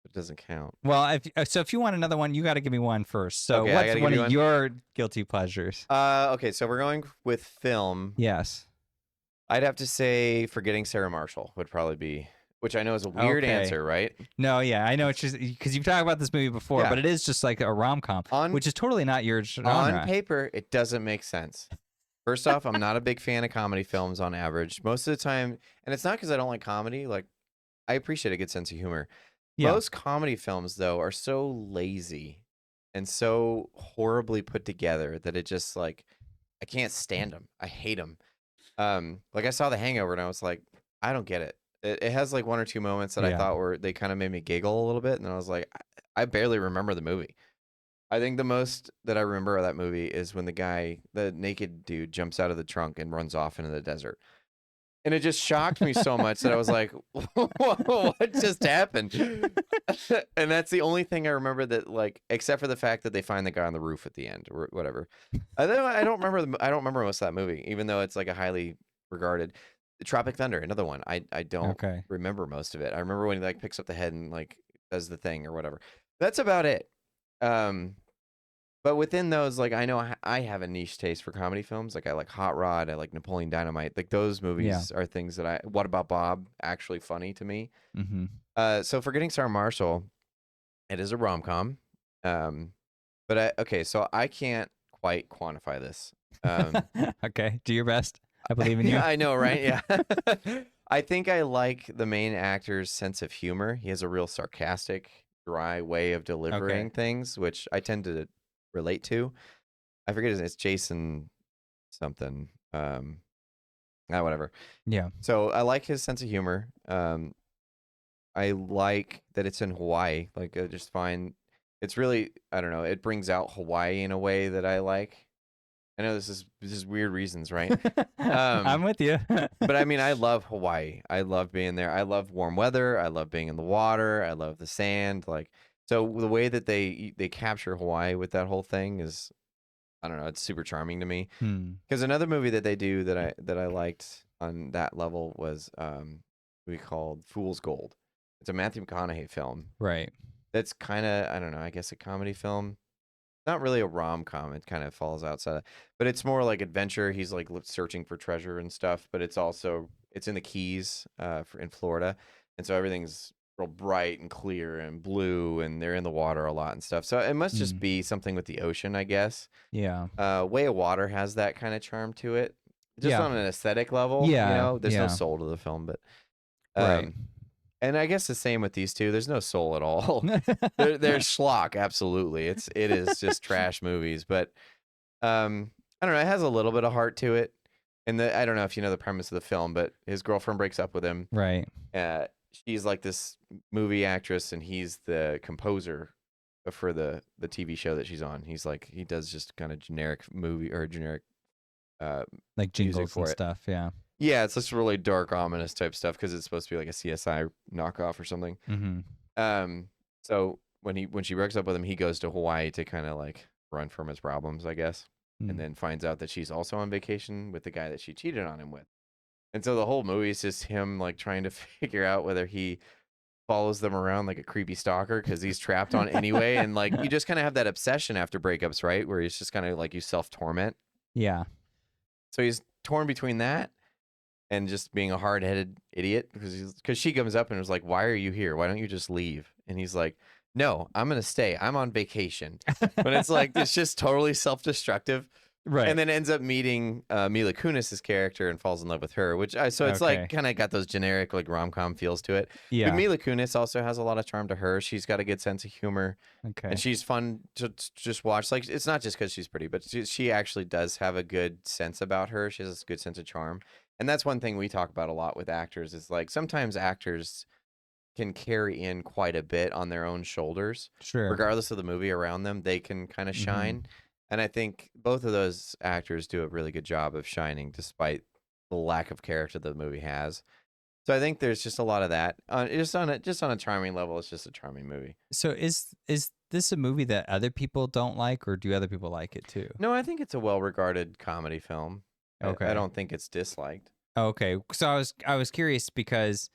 It doesn't count. Well, if you want another one, you got to give me one first. So Okay, I what's gotta one give you of one? your guilty pleasures? Okay, so we're going with film. Yes. I'd have to say Forgetting Sarah Marshall would probably be, which I know is a weird Okay. answer, right? No, yeah, I know it's just because you've talked about this movie before, Yeah. but it is just like a rom-com, which is totally not your genre. On paper, it doesn't make sense. First off, I'm not a big fan of comedy films on average. Most of the time, and it's not because I don't like comedy. Like, I appreciate a good sense of humor. Yeah. Most comedy films, though, are so lazy and so horribly put together that it just like I can't stand them. I hate them. Like I saw The Hangover and I was like, I don't get it. It has like one or two moments that I thought they kind of made me giggle a little bit, and then I was like, I barely remember the movie. I think the most that I remember of that movie is when the naked dude, jumps out of the trunk and runs off into the desert. And it just shocked me so much that I was like, what just happened? And that's the only thing I remember that, like, except for the fact that they find the guy on the roof at the end or whatever. I don't remember I don't remember most of that movie, even though it's like a highly regarded. Tropic Thunder, another one. I don't Okay. remember most of it. I remember when he like picks up the head and like does the thing or whatever. That's about it. Um, but within those, like, I know I have a niche taste for comedy films. Like, I like Hot Rod, I like Napoleon Dynamite. Like, those Yeah. movies are things that What About Bob? Actually funny to me. Mm-hmm. So Forgetting Sarah Marshall, it is a rom com. Okay, so I can't quite quantify this. Okay, do your best. I believe in you. Yeah, I know, right? Yeah. I think I like the main actor's sense of humor. He has a real sarcastic, dry way of delivering Okay. things, which I tend to relate to. I forget his name. It's Jason something. Whatever. Yeah. So I like his sense of humor. I like that it's in Hawaii. Like, I just find it's really, I don't know, it brings out Hawaii in a way that I like. I know this is weird reasons, right? I'm with you. But I mean, I love Hawaii. I love being there. I love warm weather. I love being in the water. I love the sand. Like, so the way that they capture Hawaii with that whole thing is, I don't know, it's super charming to me. Because another movie that they do that I liked on that level was we called Fool's Gold. It's a Matthew McConaughey film. Right. That's kind of, I don't know, I guess a comedy film. Not really a rom-com. It kind of falls outside, but it's more like adventure. He's like searching for treasure and stuff, but it's in the Keys, in Florida, and so everything's real bright and clear and blue, and they're in the water a lot and stuff. So it must just be something with the ocean, I guess. Yeah. Way of Water has that kind of charm to it, just Yeah. on an aesthetic level. Yeah, There's no yeah. soul to the film, but Right. and I guess the same with these two. There's no soul at all. They're schlock, absolutely. It is just trash movies, but I don't know. It has a little bit of heart to it, and I don't know if you know the premise of the film, but his girlfriend breaks up with him. Right. She's like this movie actress, and he's the composer for the TV show that she's on. He does just kind of generic movie or generic like jingles for and it. stuff. Yeah. Yeah, it's this really dark, ominous type stuff because it's supposed to be like a CSI knockoff or something. Mm-hmm. So when she breaks up with him, he goes to Hawaii to kind of like run from his problems, I guess, and then finds out that she's also on vacation with the guy that she cheated on him with. And so the whole movie is just him like trying to figure out whether he follows them around like a creepy stalker because he's trapped on anyway. And like you just kind of have that obsession after breakups, right? Where it's just kind of like you self-torment. Yeah. So he's torn between that and just being a hard-headed idiot because she comes up and was like, "Why are you here? Why don't you just leave?" And he's like, "No, I'm gonna stay. I'm on vacation." But it's like it's just totally self-destructive, Right. and then ends up meeting Mila Kunis's character and falls in love with her. So it's like kind of got those generic like rom-com feels to it. Yeah. But Mila Kunis also has a lot of charm to her. She's got a good sense of humor, and she's fun to just watch. Like it's not just because she's pretty, but she actually does have a good sense about her. She has a good sense of charm. And that's one thing we talk about a lot with actors is like sometimes actors can carry in quite a bit on their own shoulders. Sure. Regardless of the movie around them, they can kind of shine. And I think both of those actors do a really good job of shining despite the lack of character the movie has. So I think there's just a lot of that. Just on a charming level, it's just a charming movie. So is this a movie that other people don't like, or do other people like it too? No, I think it's a well-regarded comedy film. Okay. I don't think it's disliked. Okay. So I was curious because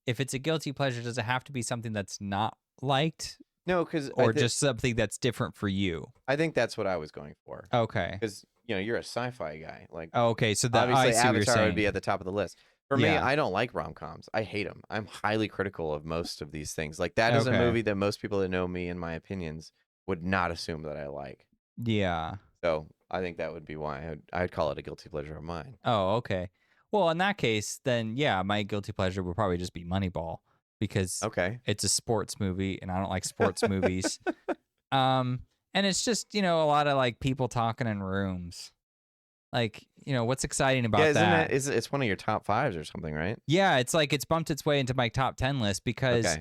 if it's a guilty pleasure, does it have to be something that's not liked? No, because or just something that's different for you? I think that's what I was going for. Okay. Because you're a sci-fi guy. Like, okay, so obviously I see Avatar would be at the top of the list. For me, Yeah. I don't like rom-coms. I hate them. I'm highly critical of most of these things. Like that is a movie that most people that know me and my opinions would not assume that I like. Yeah. So I think that would be why I'd call it a guilty pleasure of mine. Oh, okay. Well, in that case, then yeah, my guilty pleasure would probably just be Moneyball because it's a sports movie and I don't like sports movies. And it's just, a lot of like people talking in rooms. Like, what's exciting about that? It's one of your top 5s or something, right? Yeah, it's like it's bumped its way into my top 10 list because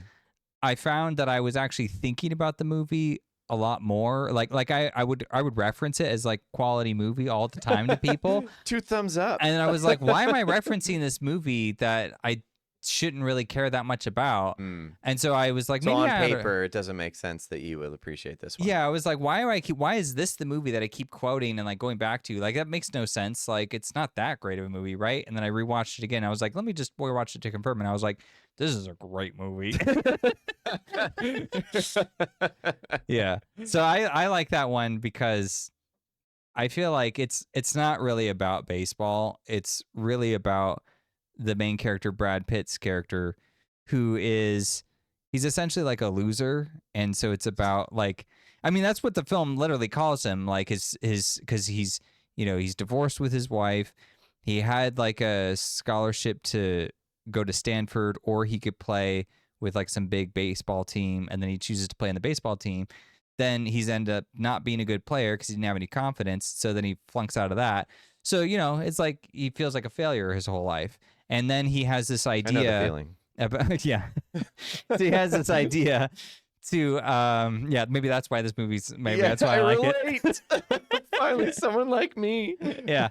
I found that I was actually thinking about the movie a lot more. Like I would reference it as like quality movie all the time to people. 2 thumbs up. And I was like, why am I referencing this movie that I shouldn't really care that much about? And so I was like, So maybe on I oughta- paper, it doesn't make sense that you will appreciate this one. Yeah, I was like, why is this the movie that I keep quoting and like going back to? Like that makes no sense. Like it's not that great of a movie, right? And then I rewatched it again. I was like, let me just rewatch it to confirm. And I was like, this is a great movie. Yeah. So I like that one because I feel like it's not really about baseball. It's really about the main character, Brad Pitt's character, who is he's essentially like a loser. And so it's about like I mean, that's what the film literally calls him, like his because he's he's divorced with his wife. He had like a scholarship to go to Stanford, or he could play with like some big baseball team, and then he chooses to play in the baseball team. Then he's ended up not being a good player because he didn't have any confidence. So then he flunks out of that. So, it's like he feels like a failure his whole life. And then he has this I know the idea feeling. about, yeah. So he has this idea to, maybe that's why this movie's, maybe that's why I like relate. Finally, someone like me. Yeah.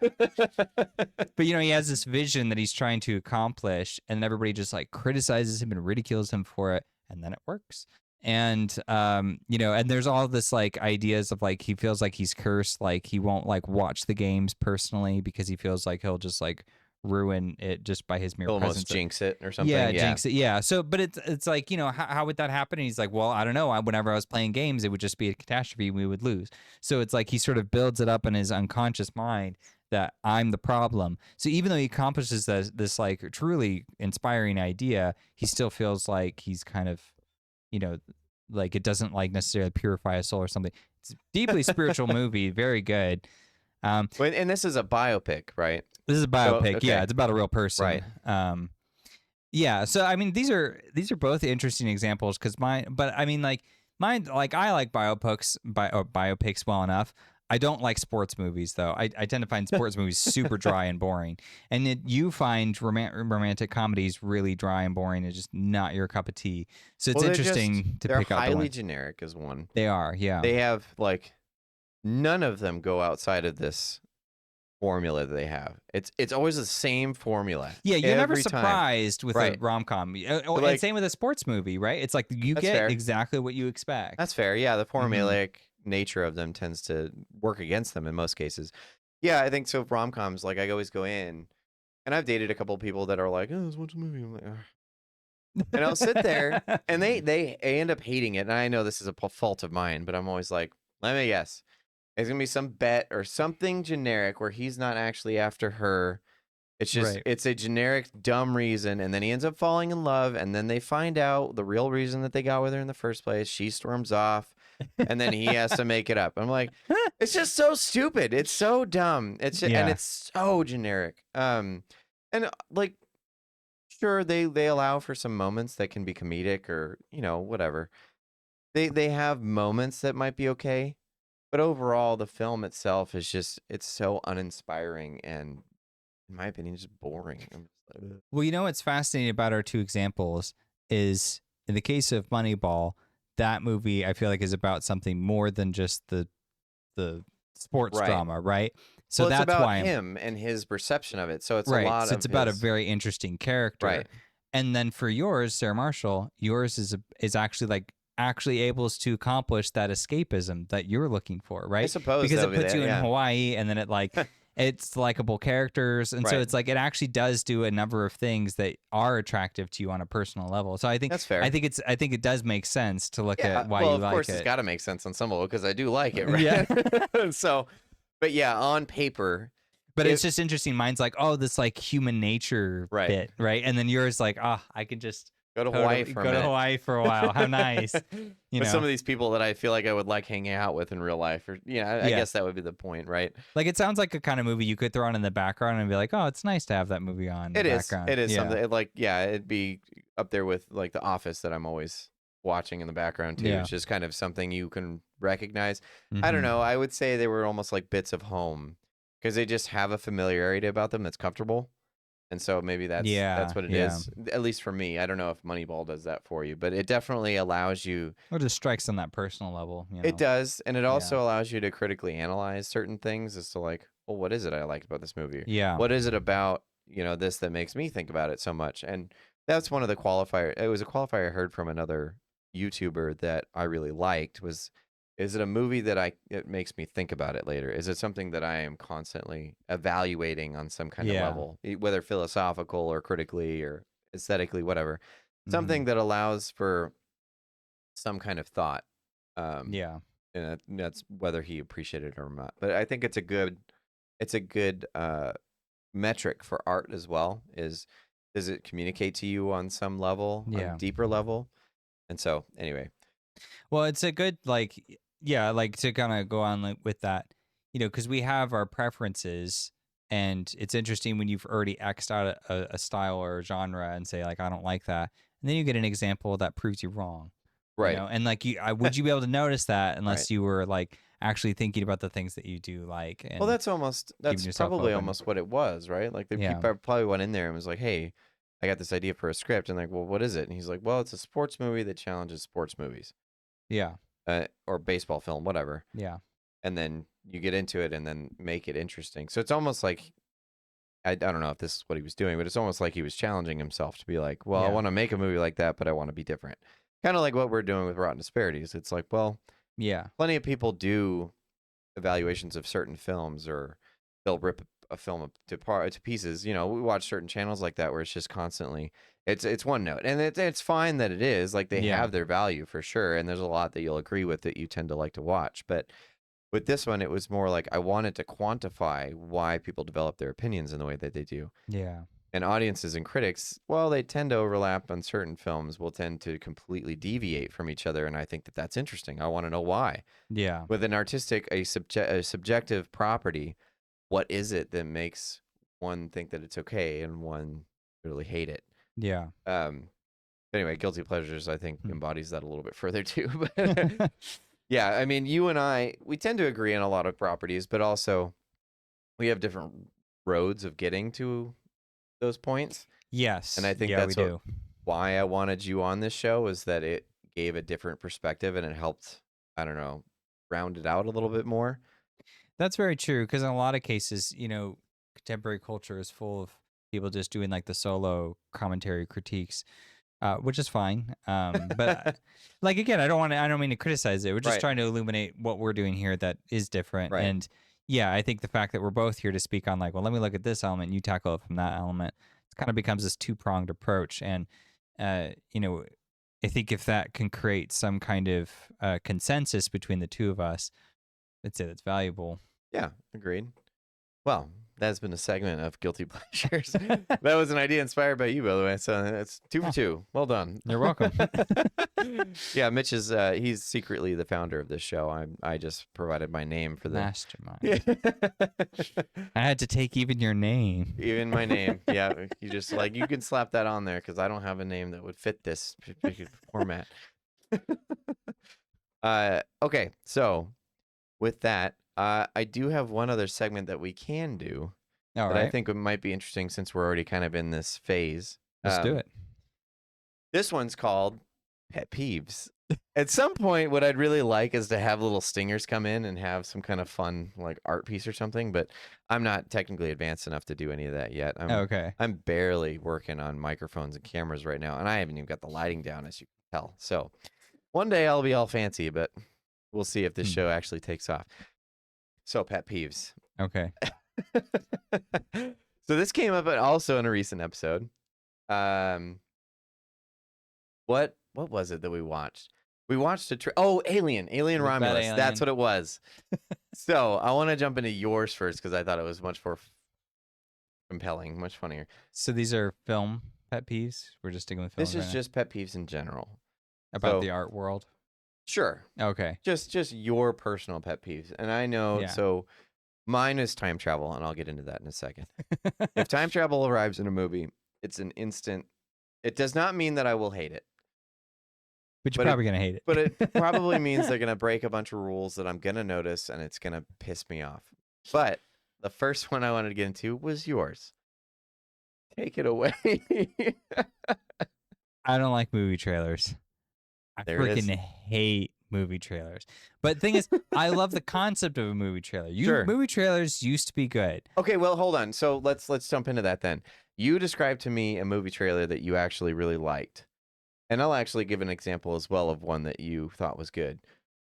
But, he has this vision that he's trying to accomplish, and everybody just like criticizes him and ridicules him for it. And then it works. And and there's all this like ideas of like he feels like he's cursed, like he won't like watch the games personally because he feels like he'll just like ruin it just by his mere Almost presence. jinx it or something. Yeah, jinx it. Yeah. So, but it's like how would that happen? And he's like, well, I don't know. Whenever I was playing games, it would just be a catastrophe. We would lose. So it's like he sort of builds it up in his unconscious mind that I'm the problem. So even though he accomplishes this like truly inspiring idea, he still feels like he's kind of like it doesn't like necessarily purify a soul or something. It's a deeply spiritual movie, very good. And this is a biopic, right? This is a biopic. So, okay. Yeah, it's about a real person. Right. Yeah. So I mean, these are both interesting examples because mine. Like I like biopics well enough. I don't like sports movies, though. I tend to find sports movies super dry and boring. And you find romantic comedies really dry and boring and just not your cup of tea. So it's interesting to pick out the one. They're highly generic is one. They are, yeah. They have, like, none of them go outside of this formula that they have. It's always the same formula. Yeah, you're never every time. surprised with Right. a rom-com. But, And like- same with a sports movie, right? It's like you That's get fair. exactly what you expect. That's fair. Yeah, the formulaic nature of them tends to work against them in most cases. Yeah, I think so. Rom-coms, like I always go in, and I've dated a couple of people that are like, "Oh, let's watch a movie." I'm like, "Ugh." And I'll sit there, and they end up hating it. And I know this is a fault of mine, but I'm always like, let me guess. It's gonna be some bet or something generic where he's not actually after her. It's just Right. it's a generic dumb reason, and then he ends up falling in love, and then they find out the real reason that they got with her in the first place. She storms off, and then he has to make it up. I'm like, it's just so stupid. It's so dumb. It's Yeah. and it's so generic. And like, sure they allow for some moments that can be comedic or whatever. They have moments that might be okay, but overall the film itself is just it's so uninspiring and, in my opinion, just boring. I'm just like, ugh. Well, what's fascinating about our two examples is in the case of Moneyball, that movie I feel like is about something more than just the sports Right. drama, right? So Well, it's that's about why him and his perception of it. So it's right. a lot So of it's about a his- very interesting character. Right. And then for yours, Sarah Marshall, yours is actually able to accomplish that escapism that you're looking for, right? I suppose Because that it would be puts that, you yeah. in Hawaii, and then it like it's likable characters, and so Right. it's like it actually does do a number of things that are attractive to you on a personal level. So I think That's fair. I think it does make sense to look Yeah, at why well, you of like course, it. it's got to make sense on some level because I do like it, right? Yeah. So, but yeah, on paper, But it's if- just interesting. Mine's like, oh, this like human nature Right. bit, right? And then yours like, I could just go to totally Hawaii for a go to minute. Hawaii for a while. How nice. You With know, some of these people that I feel like I would like hanging out with in real life, or I Yeah. guess that would be the point, right? like it sounds like a kind of movie you could throw on in the background and be like, oh, it's nice to have that movie on. In It the is. background. It is Yeah. something like it'd be up there with like The Office that I'm always watching in the background too. Yeah. It's just kind of something you can recognize. I don't Mhm. know. I would say they were almost like bits of home because they just have a familiarity about them that's comfortable. And so maybe that's Yeah, what it yeah. is, at least for me. I don't know if Moneyball does that for you, but it definitely allows you. Or just strikes on that personal level, It does, and it Yeah. also allows you to critically analyze certain things as to like, well, what is it I liked about this movie? Yeah. What is it about, this that makes me think about it so much? And that's one of the qualifier. It was a qualifier I heard from another YouTuber that I really liked was, is it a movie that it makes me think about it later? Is it something that I am constantly evaluating on some kind of Yeah. level, whether philosophical or critically or aesthetically, whatever? Something Mhm. that allows for some kind of thought. Um, Yeah. and that's whether he appreciated it or not. But I think it's a good metric for art as well. Does it communicate to you on some level, on a Yeah. deeper level? And so, anyway, Well, it's a good yeah, like to kind of go on with that, because we have our preferences, and it's interesting when you've already xed out a style or a genre and say like I don't like that, and then you get an example that proves you wrong, right, and like would you be able to notice that right. unless you were like actually thinking about the things that you do like Well, and keeping that's yourself probably open? almost what it was, right? Like the Yeah, people probably went in there and was like, "Hey, I got this idea for a script," and like, "Well, what is it?" And he's like, "Well, it's a sports movie that challenges sports movies, yeah, or baseball film, whatever." yeah, And then you get into it and then make it interesting. So it's almost like I don't know if this is what he was doing, but it's almost like he was challenging himself to be like, well, I yeah, want to make a movie like that, but I want to be different. Kind of like what we're doing with Rotten Disparities. It's like, well, yeah, plenty of people do evaluations of certain films, or they'll rip a film to pieces. We watch certain channels like that where it's just constantly it's one note, and it's fine that it is like they yeah, have their value for sure, and there's a lot that you'll agree with that you tend to like to watch, but with this one, it was more like I wanted to quantify why people develop their opinions in the way that they do. yeah, And audiences and critics, well, they tend to overlap on certain films, will tend to completely deviate from each other. And I think that that's interesting. I want to know why. yeah, With an artistic, a subjective property, what is it that makes one think that it's okay and one really hate it? yeah. Um, anyway, Guilty Pleasures, I think, Hmm. embodies that a little bit further too. But yeah, I mean, you and I, we tend to agree on a lot of properties, but also we have different roads of getting to those points. And Yes, I think yeah, we that's do. why I wanted you on this show, is that it gave a different perspective and it helped, I don't know, round it out a little bit more. That's very true because in a lot of cases, contemporary culture is full of people just doing like the solo commentary critiques, which is fine. But like again, I don't mean to criticize it. We're just Right, trying to illuminate what we're doing here that is different. right. And yeah, I think the fact that we're both here to speak on like, well, let me look at this element, you tackle it from that element, it kind of becomes this two-pronged approach. And uh, you know, I think if that can create some kind of consensus between the two of us, I'd say that's valuable. Yeah, agreed. Well, that's been a segment of Guilty Pleasures. That was an idea inspired by you, by the way. So that's 2 for Oh, 2. Well done. you're welcome. Yeah, Mitch is he's secretly the founder of this show. I just provided my name for the Mastermind. I had to take even your name. even my name. Yeah, you just like you can slap that on there because I don't have a name that would fit this particular format. Okay, so with that, I do have one other segment that we can do All that I right, think it might be interesting since we're already kind of in this phase. let's do it. This one's called Pet Peeves. At some point, what I'd really like is to have little stingers come in and have some kind of fun, like art piece or something. But I'm not technically advanced enough to do any of that yet. Okay. I'm barely working on microphones and cameras right now, and I haven't even got the lighting down, as you can tell. So one day I'll be all fancy, but we'll see if this Hmm. show actually takes off. So pet peeves. Okay. So this came up also in a recent episode. Um, what was it that we watched? We watched Alien Big bad Romulus. That's alien. what it was. So I want to jump into yours first because I thought it was much more compelling, much funnier. So these are film pet peeves. We're just sticking with films This right is now. just pet peeves in general. About So the art world. sure, Okay. just your personal pet peeves, and I know. Yeah. So mine is time travel, and I'll get into that in a second. If time travel arrives in a movie, it's an instant. It does not mean that I will hate it. But you're But probably gonna hate it. But it probably means they're going to break a bunch of rules that I'm going to notice, and it's going to piss me off. But the first one I wanted to get into was yours. Take it away. I don't like movie trailers. I There it is. freaking hate movie trailers. But the thing is, I love the concept of a movie trailer. Sure. Movie trailers used to be good. Okay, well, hold on. So let's jump into that then. You described to me a movie trailer that you actually really liked. And I'll actually give an example as well of one that you thought was good.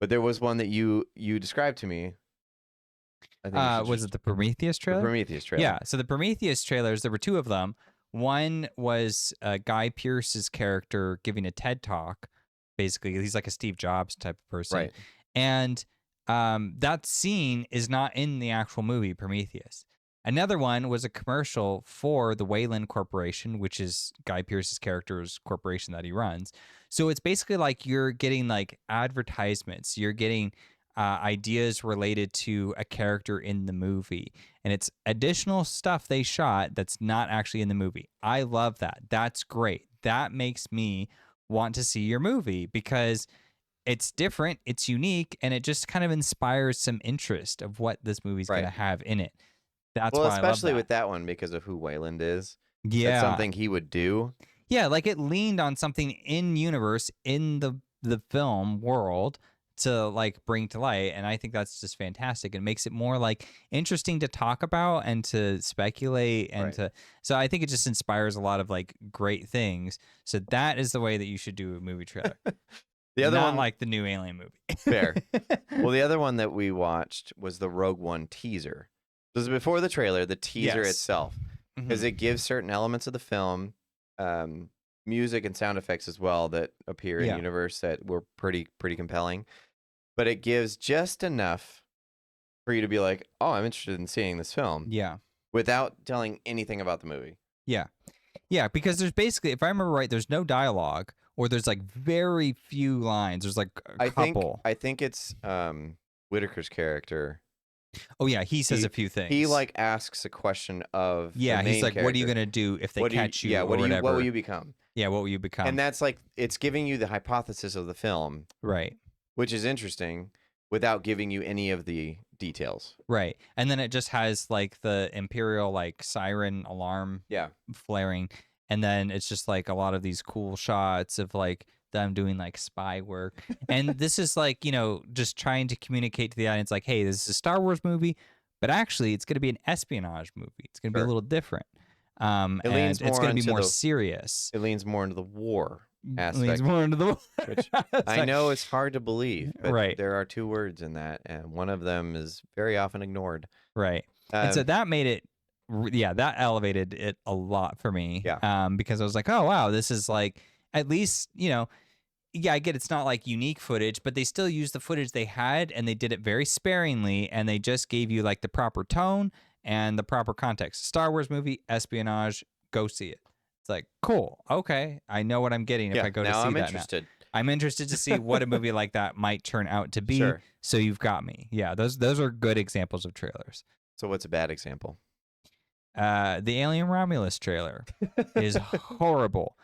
But there was one that you described to me. I think Was it the Prometheus trailer? The Prometheus trailer. Yeah. So the Prometheus trailers, there were two of them. One was Guy Pearce's character giving a TED talk. Basically, he's like a Steve Jobs type of person. Right. And that scene is not in the actual movie Prometheus. Another one was a commercial for the Wayland Corporation, which is Guy Pearce's character's corporation that he runs. So it's basically like you're getting like advertisements. You're getting ideas related to a character in the movie. And it's additional stuff they shot that's not actually in the movie. I love that. That's great. That makes me want to see your movie because it's different, it's unique, and it just kind of inspires some interest of what this movie's going to have in it. That's why especially I love with that one because of who Wayland is. Yeah. That's something he would do. Yeah, like it leaned on something in universe, in the film world to like bring to light, and I think that's just fantastic. It makes it more like interesting to talk about and to speculate and so I think it just inspires a lot of like great things. So that is the way that you should do a movie trailer. The other Not one, like the new Alien movie. Fair. Well, the other one that we watched was the Rogue One teaser. This is before the trailer, the teaser itself, because it gives certain elements of the film, music and sound effects as well that appear in universe that were pretty compelling. But it gives just enough for you to be like, oh, I'm interested in seeing this film. Yeah. Without telling anything about the movie. Yeah. Yeah, because there's basically, if I remember right, there's no dialogue or there's like very few lines. There's like a couple. I think it's Whitaker's character. Oh yeah, he says a few things. He like asks a question of he's like, character. what are you gonna do if they catch you? Yeah, what will you become? Yeah, what will you become? And that's like it's giving you the hypothesis of the film, right? Which is interesting, without giving you any of the details. Right, and then it just has like the Imperial like siren alarm, flaring, and then it's just like a lot of these cool shots of like them doing like spy work. And this is like, just trying to communicate to the audience like, hey, this is a Star Wars movie, but actually it's going to be an espionage movie. It's going to be a little different. And it's going to be more serious. It leans more into the war aspect. Leans more into the war. Which I know is hard to believe, but there are two words in that, and one of them is very often ignored. Right. And so that made it, that elevated it a lot for me. Yeah. Because I was like, oh, wow, this is like, at least, I get it's not like unique footage, but they still used the footage they had and they did it very sparingly and they just gave you like the proper tone and the proper context. Star Wars movie, espionage, go see it. It's like, cool. Okay. I know what I'm getting if I go to see I'm that interested. Now. I'm interested to see what a movie like that might turn out to be. Sure. So you've got me. Yeah, those are good examples of trailers. So what's a bad example? The Alien Romulus trailer is horrible.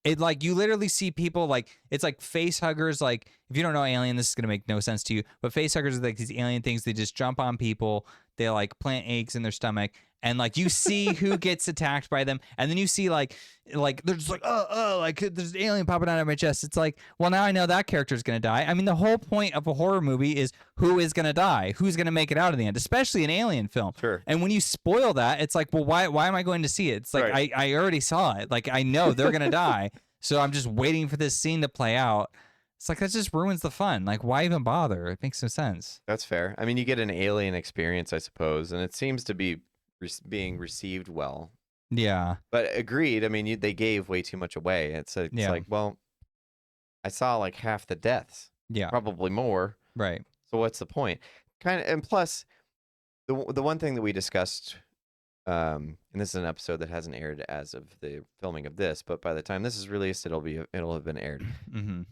It like you literally see people like it's like face huggers. Like if you don't know Alien, this is gonna make no sense to you. But face huggers are like these alien things. They just jump on people. They like plant eggs in their stomach, and like you see who gets attacked by them, and then you see like they're just like like there's an alien popping out of my chest. It's like, well, now I know that character's gonna die. I mean, the whole point of a horror movie is who is gonna die, who's gonna make it out in the end, especially an alien film. Sure. And when you spoil that, it's like, well, why am I going to see it? It's like I already saw it. Like I know they're gonna die. So I'm just waiting for this scene to play out. It's like that just ruins the fun. Like, why even bother? It makes no sense. That's fair. I mean, you get an alien experience, I suppose, and it seems to be being received well. Yeah. But agreed. I mean, they gave way too much away. It's like, well, I saw like half the deaths. Yeah. Probably more. Right. So what's the point? And plus, the one thing that we discussed. And this is an episode that hasn't aired as of the filming of this, but by the time this is released, it'll have been aired. Mm-hmm.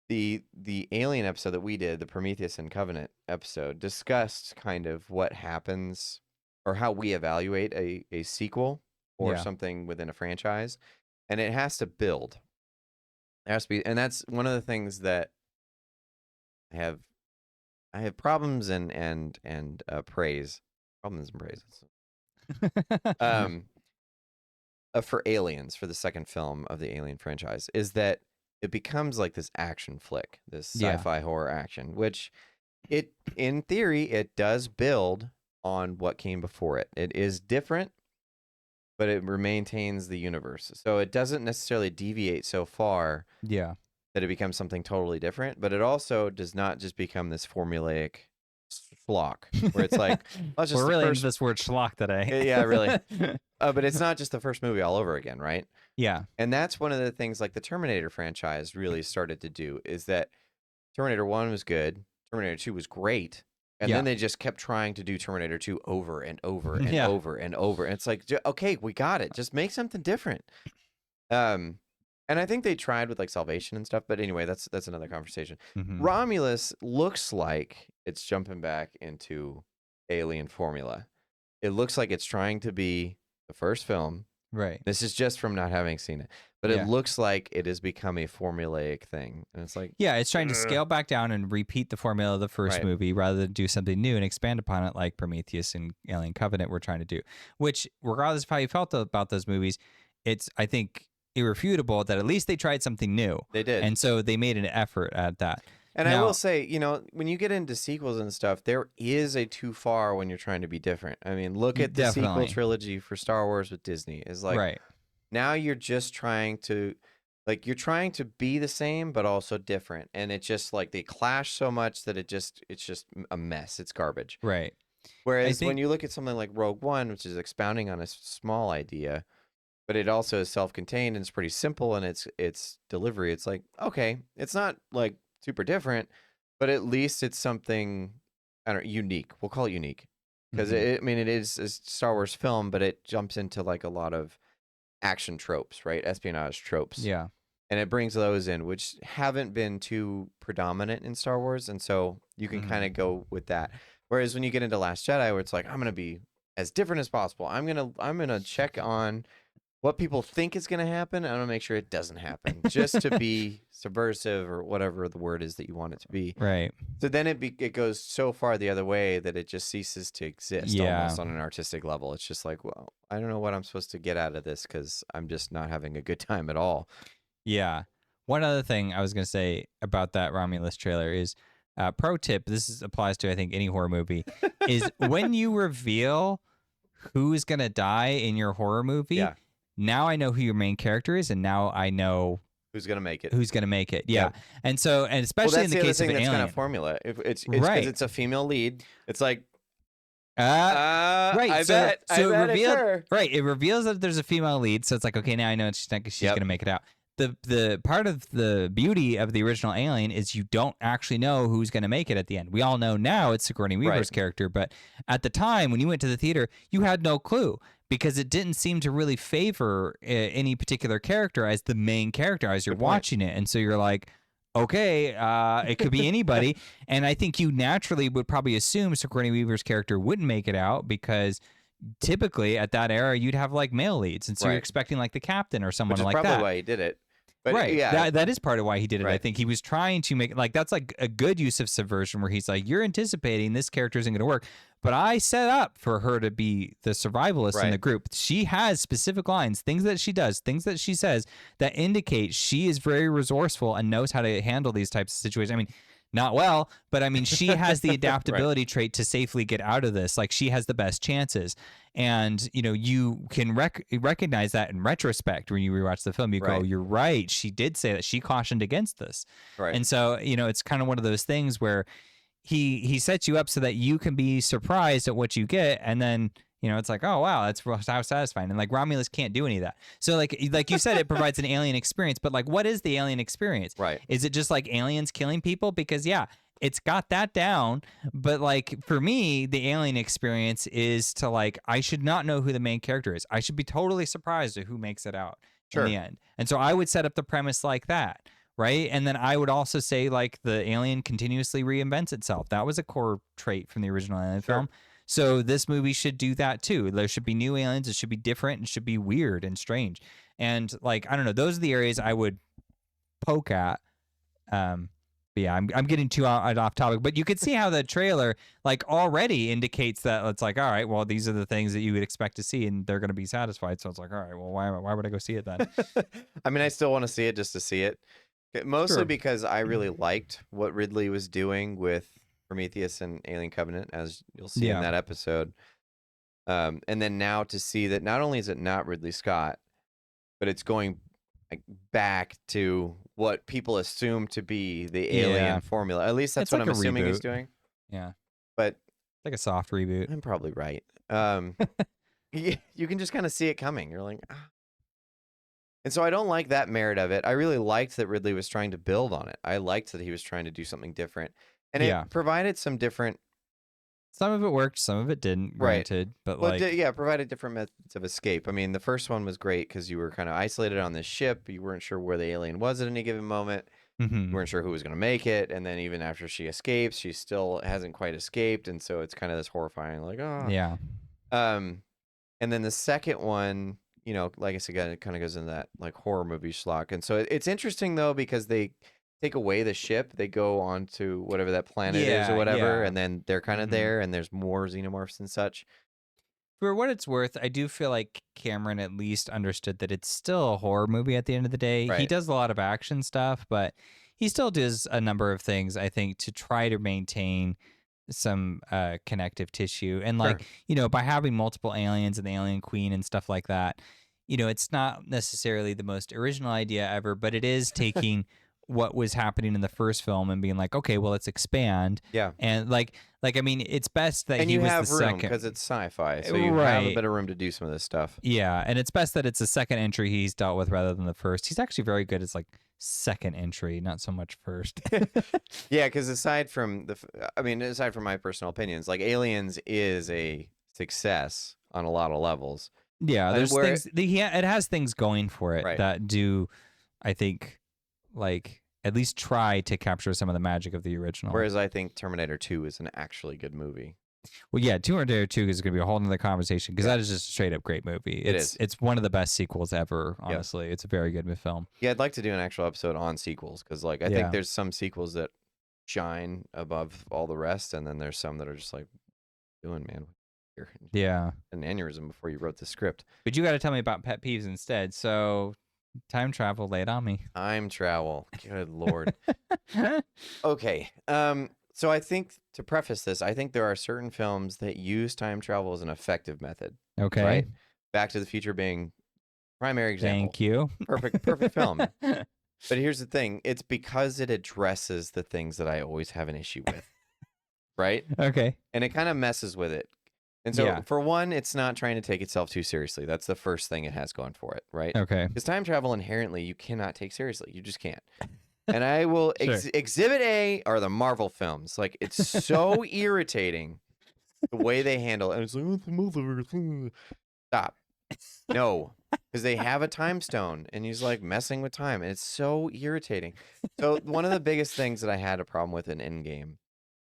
The Alien episode that we did, the Prometheus and Covenant episode, discussed kind of what happens or how we evaluate a sequel or something within a franchise, and it has to build. It has to be, and that's one of the things that I have problems and praise. Problems and praises. for Aliens, for the second film of the Alien franchise, is that it becomes like this action flick, this Yeah. sci-fi horror action, which it, in theory, it does build on what came before it. It is different, but it maintains the universe. So it doesn't necessarily deviate so far Yeah. that it becomes something totally different, but it also does not just become this formulaic schlock where it's like, oh, it's just We're the really into first. this word schlock today. Yeah, really. But it's not just the first movie all over again, right? Yeah. And that's one of the things like the Terminator franchise really started to do, is that Terminator 1 was good, Terminator 2 was great, and Yeah. then they just kept trying to do Terminator 2 over and over and Yeah. over and over. And it's like, okay, we got it. Just make something different. And I think they tried with like Salvation and stuff, but anyway, that's another conversation. Mhm. Romulus looks like it's jumping back into Alien formula. It looks like it's trying to be the first film. Right. This is just from not having seen it, but Yeah. it looks like it has become a formulaic thing, and it's like, Yeah, it's trying to ugh. scale back down and repeat the formula of the first Right. movie rather than do something new and expand upon it like Prometheus and Alien Covenant were trying to do. Which, regardless of how you felt about those movies, it's, I think, irrefutable that at least they tried something new. They did. And so they made an effort at that. And I Now- will say, you know, when you get into sequels and stuff, there is a too far when you're trying to be different. I mean, look at the sequel Definitely. trilogy for Star Wars with Disney. Is like, right. now you're just trying to, like, you're trying to be the same but also different, and it just like they clash so much that it's just a mess. It's garbage. Right. Whereas when think- you look at something like Rogue One, which is expounding on a small idea, but it also is self-contained and it's pretty simple in its delivery. It's like, okay, it's not like super different, but at least it's something, I don't know, unique. We'll call it unique because Mhm. I mean, it is a Star Wars film, but it jumps into like a lot of action tropes, right? Espionage tropes. Yeah. And it brings those in, which haven't been too predominant in Star Wars, and so you can kind of go with that. Whereas when you get into Last Jedi, where it's like, I'm gonna be as different as possible. I'm gonna check on what people think is gonna happen. I'm gonna make sure it doesn't happen, just to be subversive or whatever the word is that you want it to be. Right. So then it goes so far the other way that it just ceases to exist, Yeah. almost on an artistic level. It's just like, well, I don't know what I'm supposed to get out of this because I'm just not having a good time at all. Yeah. One other thing I was going to say about that Romulus trailer is, pro tip, applies to, I think, any horror movie, is when you reveal who's going to die in your horror movie, Yeah. now I know who your main character is, and now I know Who's gonna make it? who's going to make it. Yeah. Yep. And so, and Well, especially that's in the the other case of thing that's Alien. kind of formula. If it's Right. because it's a female lead. It's like, Right. I so, bet, so I it bet revealed, it's her. Right. It reveals that there's a female lead. So it's like, okay, now I know she's Yep. going to make it out. The part of the beauty of the original Alien is you don't actually know who's going to make it at the end. We all know now it's Sigourney Weaver's Right. character, but at the time when you went to the theater, you had no clue because it didn't seem to really favor any particular character as the main character as you're Good point. watching it. And so you're like, okay, it could be anybody. And I think you naturally would probably assume Sigourney Weaver's character wouldn't make it out because typically at that era you'd have like male leads, and so you're Right. expecting like the captain or someone Which is like probably that. why he did it. But Right. yeah, That is part of why he did it. I Right. think he was trying to make like that's like a good use of subversion where he's like, you're anticipating this character isn't going to work, but I set up for her to be the survivalist in Right. the group. She has specific lines, things that she does, things that she says that indicate she is very resourceful and knows how to handle these types of situations. I mean, not well, but I mean, she has the adaptability trait to safely get out of this. Like she has the best chances. And, you know, you can recognize that in retrospect when you rewatch the film. You go, Right. you're right. She did say that. She cautioned against this. right. And so, you know, it's kind of one of those things where he sets you up so that you can be surprised at what you get. And then, you know, it's like, oh, wow, that's how satisfying. And like Romulus can't do any of that. So like you said, it provides an alien experience. But like, what is the alien experience? Right. Is it just like aliens killing people? Because yeah, it's got that down. But like for me, the alien experience is to like, I should not know who the main character is. I should be totally surprised at who makes it out Sure. in the end. And so I would set up the premise like that. Right. And then I would also say like the alien continuously reinvents itself. That was a core trait from the original Alien Sure. film. So this movie should do that too. There should be new aliens. It should be different. It should be weird and strange. And like, I don't know, those are the areas I would poke at. But yeah, I'm getting too off topic, but you could see how the trailer like already indicates that it's like, all right, well, these are the things that you would expect to see, and they're going to be satisfied. So it's like, all right, well, why would I go see it then? I mean, I still want to see it just to see it, mostly Sure. because I really liked what Ridley was doing with Prometheus and Alien Covenant, as you'll see in Yeah. that episode. And then now to see that not only is it not Ridley Scott, but it's going like back to what people assume to be the Yeah. Alien formula. At least that's It's what like I'm a assuming he's reboot. doing. Yeah, But like a soft reboot. I'm probably right. You can just kind of see it coming. You're like, ah. And so I don't like that merit of it. I really liked that Ridley was trying to build on it. I liked that he was trying to do something different. And Yeah. it provided some different, Some of it worked, some of it didn't. Right. Granted, but well, like, yeah, provided different methods of escape. I mean, the first one was great because you were kind of isolated on this ship. You weren't sure where the alien was at any given moment. mhm. You weren't sure who was going to make it. And then even after she escapes, she still hasn't quite escaped. And so it's kind of this horrifying, like, oh. Yeah. And then the second one, you know, like I said, it kind of goes into that like horror movie schlock. And so it's interesting though, because they take away the ship, they go on to whatever that planet is Yeah, or whatever, yeah. and then they're kind of Mhm. there, and there's more xenomorphs and such. For what it's worth, I do feel like Cameron at least understood that it's still a horror movie at the end of the day. He Right. does a lot of action stuff, but he still does a number of things, I think, to try to maintain some connective tissue. And like, Sure. you know, by having multiple aliens and the alien queen and stuff like that, you know, it's not necessarily the most original idea ever, but it is taking what was happening in the first film and being like, okay, well, let's expand. Yeah. And like I mean, it's best that And he you was have the room second. because it's sci-fi, so you have a Right. bit of room to do some of this stuff. Yeah, and it's best that it's the second entry he's dealt with rather than the first. He's actually very good as like second entry, not so much first. Yeah, because aside from aside from my personal opinions, like Aliens is a success on a lot of levels. Yeah, And there's where- things it has things going for it Right. that do, I think, like at least try to capture some of the magic of the original. Whereas I think Terminator 2 is an actually good movie. Well, yeah, Terminator 2 is going to be a whole nother conversation because that is just a straight up great movie. It is. It's one of the best sequels ever. Honestly, it's a very good film. Yeah, I'd like to do an actual episode on sequels because, like, I Yeah. think there's some sequels that shine above all the rest, and then there's some that are just like, doing, man, you're Yeah, an aneurysm before you wrote the script. but you got to tell me about pet peeves instead. So, time travel, lay it on me. Time travel, good lord. Okay, so I think to preface this, I think there are certain films that use time travel as an effective method. Okay. Right? Back to the Future being primary example. Thank you. Perfect film. But here's the thing: it's because it addresses the things that I always have an issue with, right? Okay. And it kind of messes with it. And so, Yeah. for one, it's not trying to take itself too seriously. That's the first thing it has going for it, right? Okay. Because time travel inherently you cannot take seriously. You just can't. And I will Sure. Exhibit A are the Marvel films. Like, it's so irritating the way they handle it. And it's like, oh, the multiverse. Stop. No, because they have a time stone and he's like messing with time. And it's so irritating. So, one of the biggest things that I had a problem with in Endgame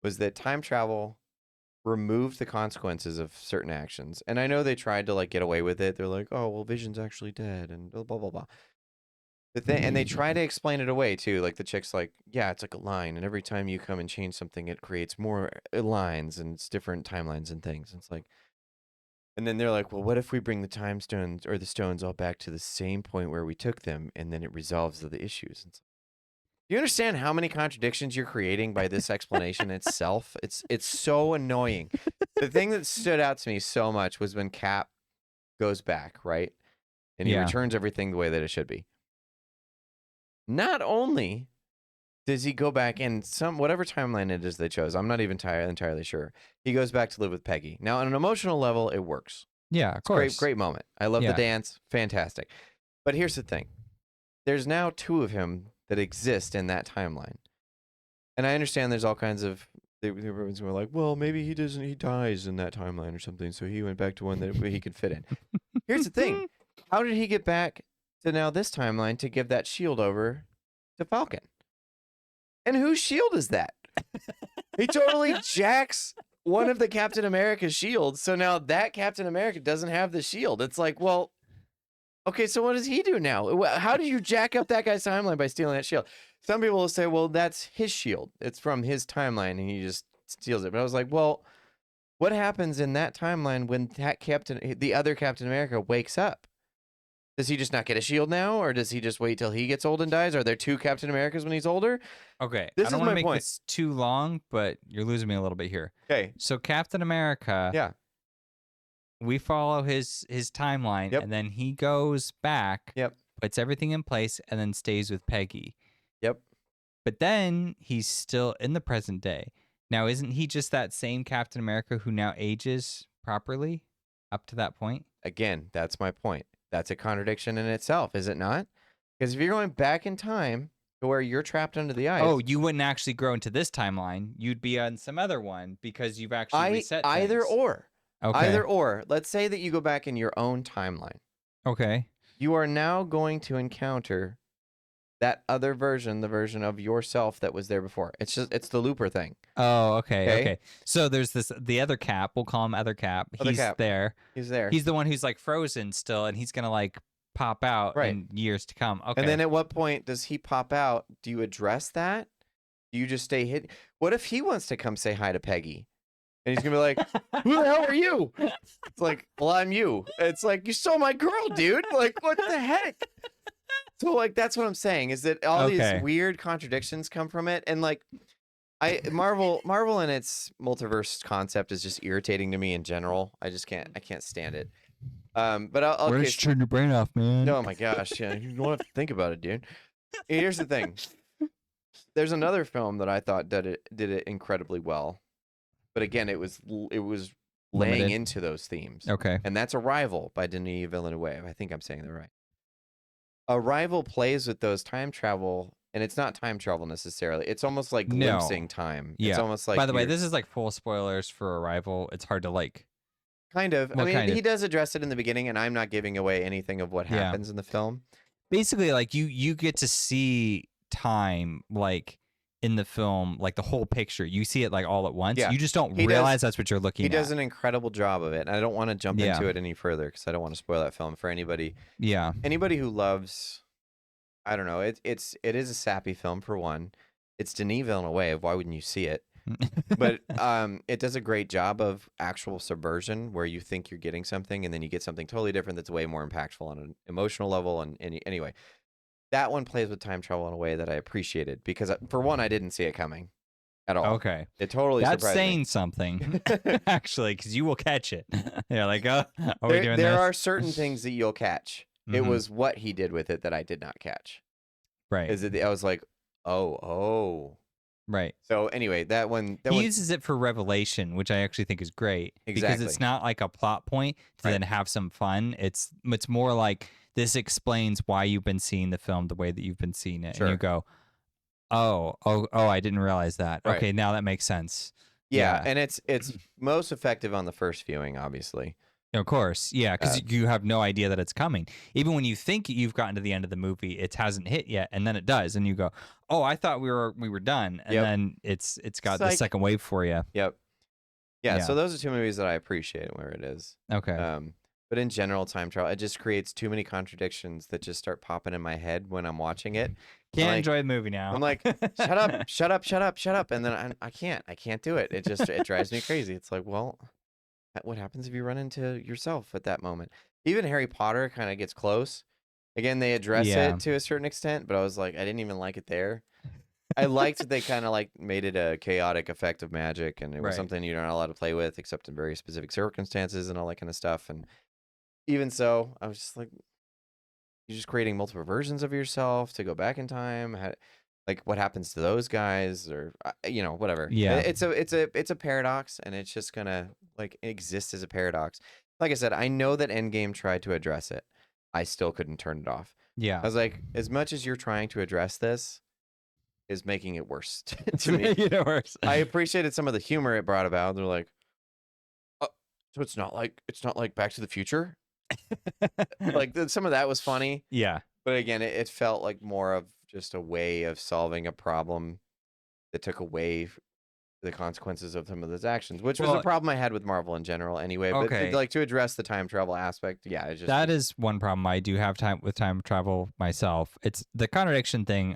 was that time travel removed the consequences of certain actions. And I know they tried to like get away with it. They're like, oh, well, Vision's actually dead and blah, blah, blah. And they try to explain it away too. Like the chick's like, yeah, it's like a line. And every time you come and change something, it creates more lines and it's different timelines and things. And it's like, and then they're like, well, what if we bring the time stones or the stones all back to the same point where we took them and then it resolves the issues? And do you understand how many contradictions you're creating by this explanation itself? It's so annoying. The thing that stood out to me so much was when Cap goes back, right? And he Yeah. returns everything the way that it should be. Not only does he go back in whatever timeline it is they chose, I'm not even entirely sure. He goes back to live with Peggy. Now, on an emotional level, it works. Yeah, of course. Great moment. I love Yeah. the dance. Fantastic. But here's the thing. There's now two of him that exist in that timeline. And I understand there's all kinds of everyone's going like, well, maybe he dies in that timeline or something, so he went back to one that he could fit in. Here's the thing. How did he get back to now this timeline to give that shield over to Falcon? And whose shield is that? He totally jacks one of the Captain America shields. So now that Captain America doesn't have the shield. It's like, well, okay, so what does he do now? How did you jack up that guy's timeline by stealing that shield? some people will say, well, that's his shield. It's from his timeline, and he just steals it. But I was like, well, what happens in that timeline when the other Captain America wakes up? Does he just not get a shield now, or does he just wait till he gets old and dies? Are there two Captain Americas when he's older? Okay, This I is don't want my to make point. this too long, but you're losing me a little bit here. Okay. So Captain America, Yeah. we follow his timeline, Yep. and then he goes back, Yep. puts everything in place, and then stays with Peggy. Yep. But then he's still in the present day. Now, isn't he just that same Captain America who now ages properly up to that point? Again, that's my point. That's a contradiction in itself, is it not? Because if you're going back in time to where you're trapped under the ice. Oh, you wouldn't actually grow into this timeline. You'd be on some other one because you've actually reset things. Either or. Okay. Either or. Let's say that you go back in your own timeline. Okay. You are now going to encounter that other version, the version of yourself that was there before. It's the Looper thing. Oh, okay. So there's the other Cap. We'll call him Other Cap. He's there. He's there. He's the one who's like frozen still, and he's gonna like pop out Right. in years to come. Okay. And then at what point does he pop out? Do you address that? Do you just stay hidden? What if he wants to come say hi to Peggy? And he's gonna be like, "Who the hell are you?" It's like, "Well, I'm you." It's like, "You stole my girl, dude." Like, what the heck? So, like, that's what I'm saying, is that all these weird contradictions come from it, and like, Marvel and its multiverse concept is just irritating to me in general. I can't stand it. But I'll Why don't you turn your brain off, man? Oh my gosh, yeah, you don't have to think about it, dude. Here's the thing. There's another film that I thought did it incredibly well, but again, it was laying into those themes. Okay. And that's Arrival by Denis Villeneuve. I think I'm saying that right. Arrival plays with those time travel, and it's not time travel necessarily. It's almost like glimpsing time. Yeah. It's almost like. By the way, this is like full spoilers for Arrival. It's hard to like. Kind of. He does address it in the beginning, and I'm not giving away anything of what happens in the film. Basically, like you get to see time like in the film, like the whole picture. You see it like all at once. Yeah. You just don't realize that's what you're looking at. He does an incredible job of it. And I don't want to jump into it any further because I don't want to spoil that film for anybody. Yeah. Anybody who loves, I don't know. It is a sappy film for one. It's Denis Villeneuve. Why wouldn't you see it? But it does a great job of actual subversion where you think you're getting something and then you get something totally different that's way more impactful on an emotional level. And anyway, that one plays with time travel in a way that I appreciated because, for one, I didn't see it coming at all. Okay. It totally That's surprised saying me. something, actually, because you will catch it. You're like, oh, are we doing this? There are certain things that you'll catch. It Mhm. was what he did with it that I did not catch. Right. I was like, oh. Right. So anyway, that one. He uses it for revelation, which I actually think is great. Exactly. Because it's not like a plot point to then have some fun. It's more like this explains why you've been seeing the film the way that you've been seeing it. Sure. And you go, oh, I didn't realize that. Right. Okay, now that makes sense. Yeah, and it's most effective on the first viewing, obviously. Of course, yeah, because you have no idea that it's coming. Even when you think you've gotten to the end of the movie, it hasn't hit yet, and then it does, and you go, "Oh, I thought we were done," and then it's got the second wave for you. Yep. Yeah, so those are two movies that I appreciate where it is. Okay. But in general, time travel, it just creates too many contradictions that just start popping in my head when I'm watching it. Can't enjoy the movie now. I'm like, shut up, and then I can't do it. It drives me crazy. It's like, well, what happens if you run into yourself at that moment? Even Harry Potter kind of gets close. Again, they address it to a certain extent, but I was like, I didn't even like it there. I liked that they kind of like made it a chaotic effect of magic, and it was something you're not allowed to play with except in very specific circumstances and all that kind of stuff. And even so, I was just like, you're just creating multiple versions of yourself to go back in time. Like, what happens to those guys, or whatever. Yeah, it's a paradox, and it's just gonna like exist as a paradox. Like I said, I know that Endgame tried to address it. I still couldn't turn it off. Yeah, I was like, as much as you're trying to address this, is making it worse to me. Making it worse. I appreciated some of the humor it brought about. They're like, oh, so it's not like Back to the Future. Like some of that was funny. Yeah, but again, it felt like more of just a way of solving a problem that took away the consequences of some of those actions, which was a problem I had with Marvel in general anyway. But like to address the time travel aspect, that is one problem I do have with time travel myself. It's the contradiction thing.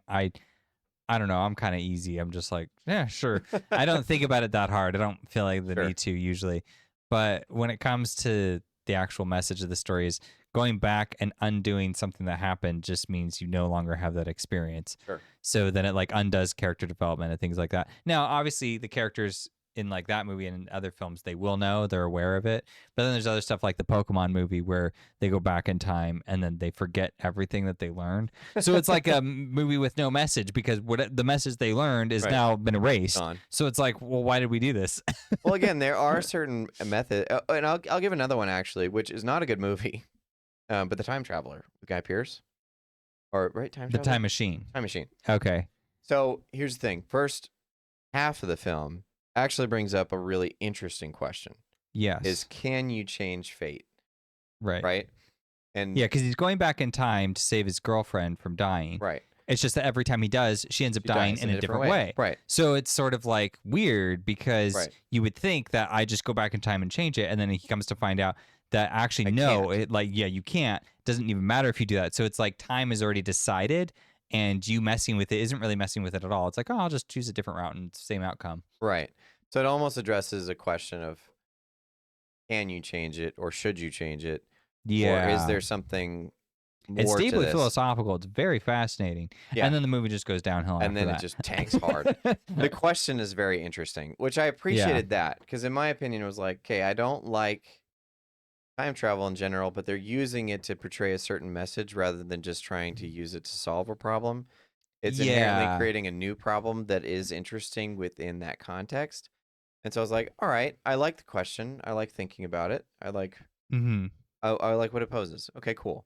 I don't know. I'm kind of easy. I'm just like, yeah, sure. I don't think about it that hard. I don't feel like the Sure. need to usually. But when it comes to the actual message of the story is going back and undoing something that happened just means you no longer have that experience. Sure. So then it like undoes character development and things like that. Now, obviously the characters in like that movie and in other films, they will know, they're aware of it. But then there's other stuff like the Pokemon movie where they go back in time and then they forget everything that they learned. So it's like a movie with no message because what the message they learned is Right. now been erased. Gone. So it's like, well, why did we do this? Well, again, there are certain methods, and I'll give another one actually, which is not a good movie, but The Time Traveler with Guy Pearce, or right Time The Traveler? Time Machine. Time Machine. Okay. So here's the thing: first half of the film actually brings up a really interesting question: Yes. is can you change fate? Right. Right. And Yeah, because he's going back in time to save his girlfriend from dying. right. It's just that every time he does, she ends up She dying dies in a different way. Right. So it's sort of like weird because Right. you would think that I just go back in time and change it, and then he comes to find out that actually I no, can't. it like yeah, you can't. Doesn't even matter if you do that. So it's like time is already decided, and you messing with it isn't really messing with it at all. It's like, oh, I'll just choose a different route and it's the same outcome. Right. So it almost addresses a question of can you change it or should you change it? Yeah. Or is there something more It's to deeply this? philosophical. It's very fascinating. Yeah. And then the movie just goes downhill And after then that. it just tanks hard. The question is very interesting, which I appreciated that because in my opinion it was like, okay, I don't like time travel in general, but they're using it to portray a certain message rather than just trying to use it to solve a problem. It's inherently Yeah. creating a new problem that is interesting within that context. And so I was like, all right, I like the question. I like thinking about it. I like Mm-hmm. I like what it poses. Okay, cool.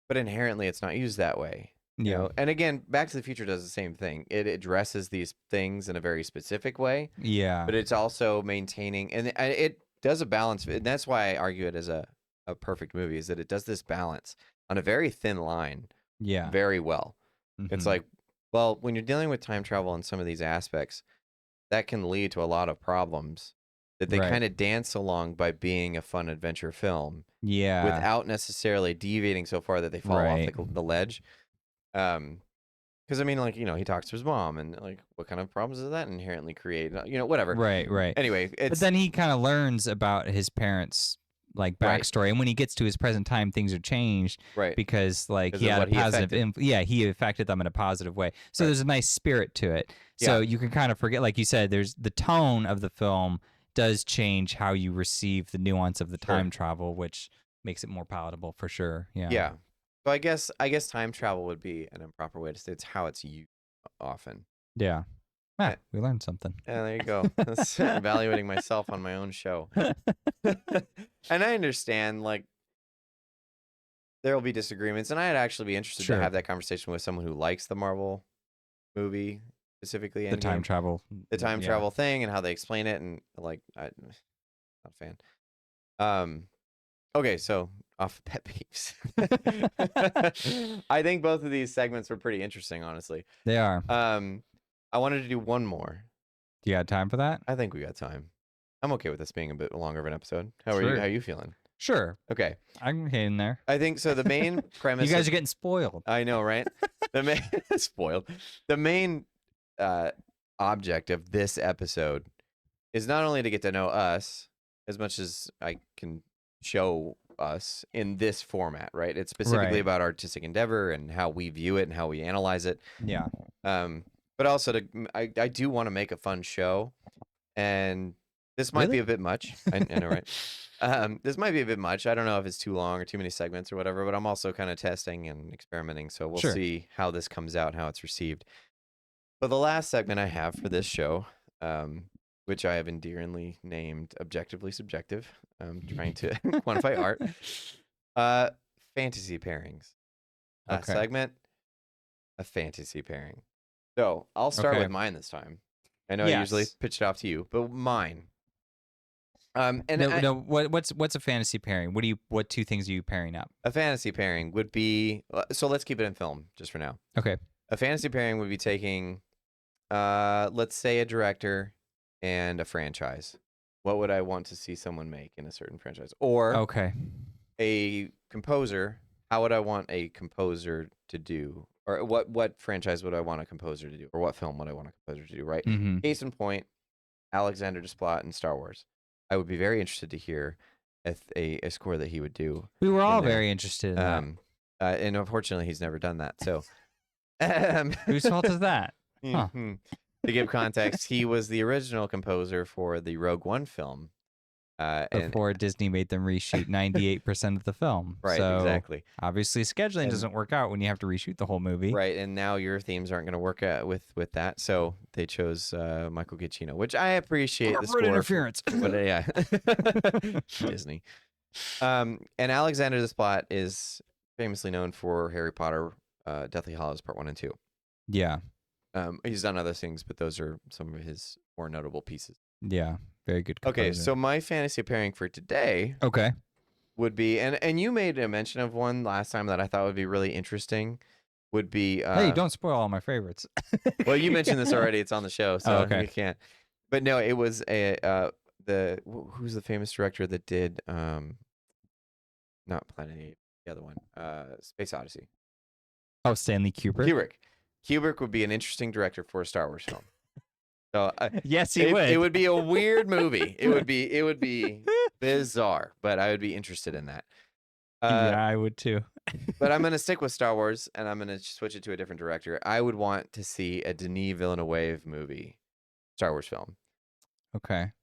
But inherently it's not used that way. You Yeah. know? And again, Back to the Future does the same thing. It addresses these things in a very specific way, Yeah. but it's also maintaining and it does a balance. And that's why I argue it as a perfect movie, is that it does this balance on a very thin line Yeah. very well. It's Mhm. like, well, when you're dealing with time travel in some of these aspects, that can lead to a lot of problems that they Right. kind of dance along by being a fun adventure film Yeah. without necessarily deviating so far that they fall off Right. the ledge. Because I mean, like, you know, he talks to his mom, and like, what kind of problems does that inherently create? You know, whatever. Right. Right. Anyway, But it's then he kind of learns about his parents' like Right. backstory, and when he gets to his present time, things are changed right. because like 'Cause he of had a what he positive. affected. Yeah, he affected them in a positive way. So Right. there's a nice spirit to it. So Yeah. you can kind of forget, like you said, there's the tone of the film does change how you receive the nuance of the Sure. time travel, which makes it more palatable for sure. Yeah. Yeah. So I guess time travel would be an improper way to say it's how it's used often. Yeah. Yeah. We learned something. Yeah, there you go. That's evaluating myself on my own show. And I understand, like, there will be disagreements, and I'd actually be interested Sure. to have that conversation with someone who likes the Marvel movie, specifically The time Endgame. travel. The time yeah. travel thing and how they explain it, and like, I'm not a fan. Okay, so off pet peeves. I think both of these segments were pretty interesting, honestly. They are. I wanted to do one more. Do you have time for that? I think we got time. I'm okay with this being a bit longer of an episode. How are you? Sure. How are you feeling? Sure. Okay. I'm in there. I think so. The main premise. You guys are getting spoiled. I know, right? The main spoiled. The main object of this episode is not only to get to know us as much as I can show us in this format, right? It's specifically Right. about artistic endeavor and how we view it and how we analyze it. Yeah. But also I do want to make a fun show, and this might be a bit much. I know, right? This might be a bit much. I don't know if it's too long or too many segments or whatever, but I'm also kind of testing and experimenting, so we'll Sure. see how this comes out and how it's received. But the last segment I have for this show, which I have endearingly named Objectively Subjective, trying to quantify art, fantasy pairings. Last Okay. segment, a fantasy pairing. So I'll start Okay. with mine this time. I know I usually Yes. pitch it off to you, but mine. And No, what's a fantasy pairing? What two things are you pairing up? a fantasy pairing would be, so let's keep it in film just for now. Okay. A fantasy pairing would be taking, let's say, a director and a franchise. What would I want to see someone make in a certain franchise? Or Okay. a composer. How would I want a composer to do or what franchise would I want a composer to do, or what film would I want a composer to do, right? Mm-hmm. Case in point, Alexander Desplat in Star Wars. I would be very interested to hear a score that he would do. We were all there. very interested in that. And unfortunately, he's never done that. So, Whose fault is that? Huh. To give context, he was the original composer for the Rogue One film. Before Disney made them reshoot 98% of the film. Right, so exactly. Obviously, scheduling doesn't work out when you have to reshoot the whole movie. Right, and now your themes aren't going to work with that, so they chose Michael Giacchino, which I appreciate. The score interference. But yeah, Disney. And Alexander Desplat is famously known for Harry Potter, Deathly Hallows Part 1 and 2. Yeah. He's done other things, but those are some of his more notable pieces. Yeah, very good composer. Okay, so my fantasy pairing for today would be, and you made a mention of one last time that I thought would be really interesting, would be... hey, don't spoil all my favorites. Well, you mentioned this already. It's on the show, so okay. you can't. But no, it was who's the famous director that did, not Planet 8, the other one, Space Odyssey. Oh, Stanley Kubrick? Kubrick would be an interesting director for a Star Wars film. So yes, he would. It would be a weird movie. It would be bizarre, but I would be interested in that. Yeah, I would too. But I'm going to stick with Star Wars, and I'm going to switch it to a different director. I would want to see a Denis Villeneuve movie, Star Wars film. Okay.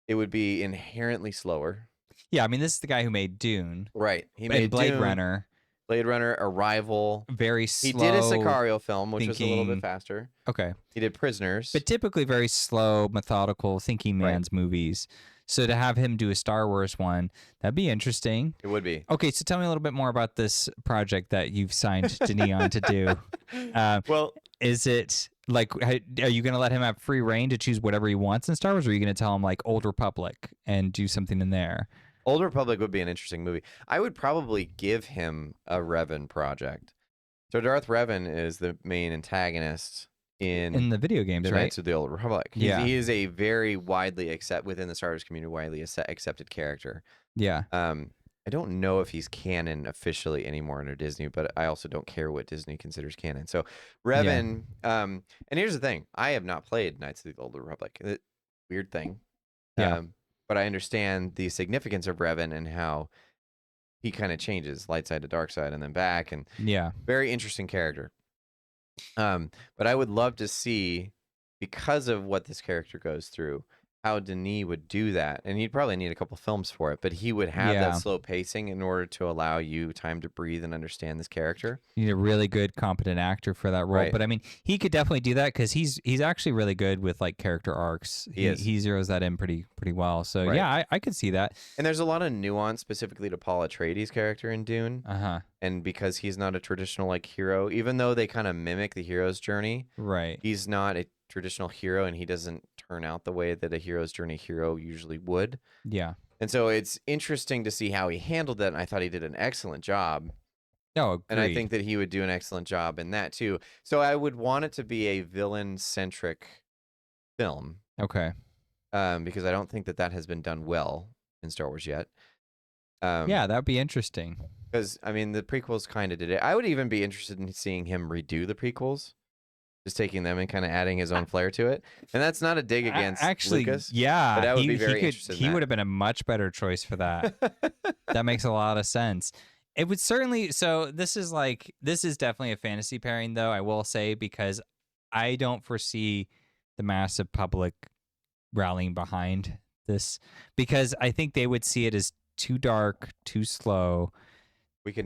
It would be inherently slower. Yeah, I mean, this is the guy who made Dune. Right. He made Blade Dune, Runner. Blade Runner, Arrival. Very slow. He did a Sicario film, which was a little bit faster. Okay. He did Prisoners. But typically very slow, methodical, thinking man's movies. So to have him do a Star Wars one, that'd be interesting. It would be. Okay, so tell me a little bit more about this project that you've signed Denis on to do. Well, is it like, are you going to let him have free reign to choose whatever he wants in Star Wars, or are you going to tell him like Old Republic and do something in there? Old Republic would be an interesting movie. I would probably give him a Revan project. So Darth Revan is the main antagonist in the video games, the right? Knights of the Old Republic. He is a very widely within the Star Wars community, widely accepted character. Yeah. I don't know if he's canon officially anymore under Disney, but I also don't care what Disney considers canon. So Revan, and here's the thing: I have not played Knights of the Old Republic. Weird thing. Yeah. But I understand the significance of Revan and how he kind of changes light side to dark side and then back, and very interesting character. But I would love to see, because of what this character goes through, how Denis would do that. And he'd probably need a couple films for it, but he would have that slow pacing in order to allow you time to breathe and understand this character. You need a really good, competent actor for that role. Right. But I mean, he could definitely do that because he's actually really good with like character arcs. He zeroes that in pretty well. So yeah, I could see that. And there's a lot of nuance specifically to Paul Atreides' character in Dune. Uh-huh. And because he's not a traditional like hero, even though they kind of mimic the hero's journey, right? He's not a traditional hero, and he doesn't turn out the way that a hero's journey hero usually would. Yeah. And so it's interesting to see how he handled that, and I thought he did an excellent job. Oh, agreed. And I think that he would do an excellent job in that too. So I would want it to be a villain-centric film. Okay. Because I don't think that has been done well in Star Wars yet. Yeah, that'd be interesting. Because, I mean, the prequels kind of did it. I would even be interested in seeing him redo the prequels. Just taking them and kind of adding his own flair to it. And that's not a dig against Lucas. Yeah. But I would be very interested in that. He would have been a much better choice for that. That makes a lot of sense. It would certainly... So this is definitely a fantasy pairing, though, I will say, because I don't foresee the massive public rallying behind this. Because I think they would see it as too dark, too slow.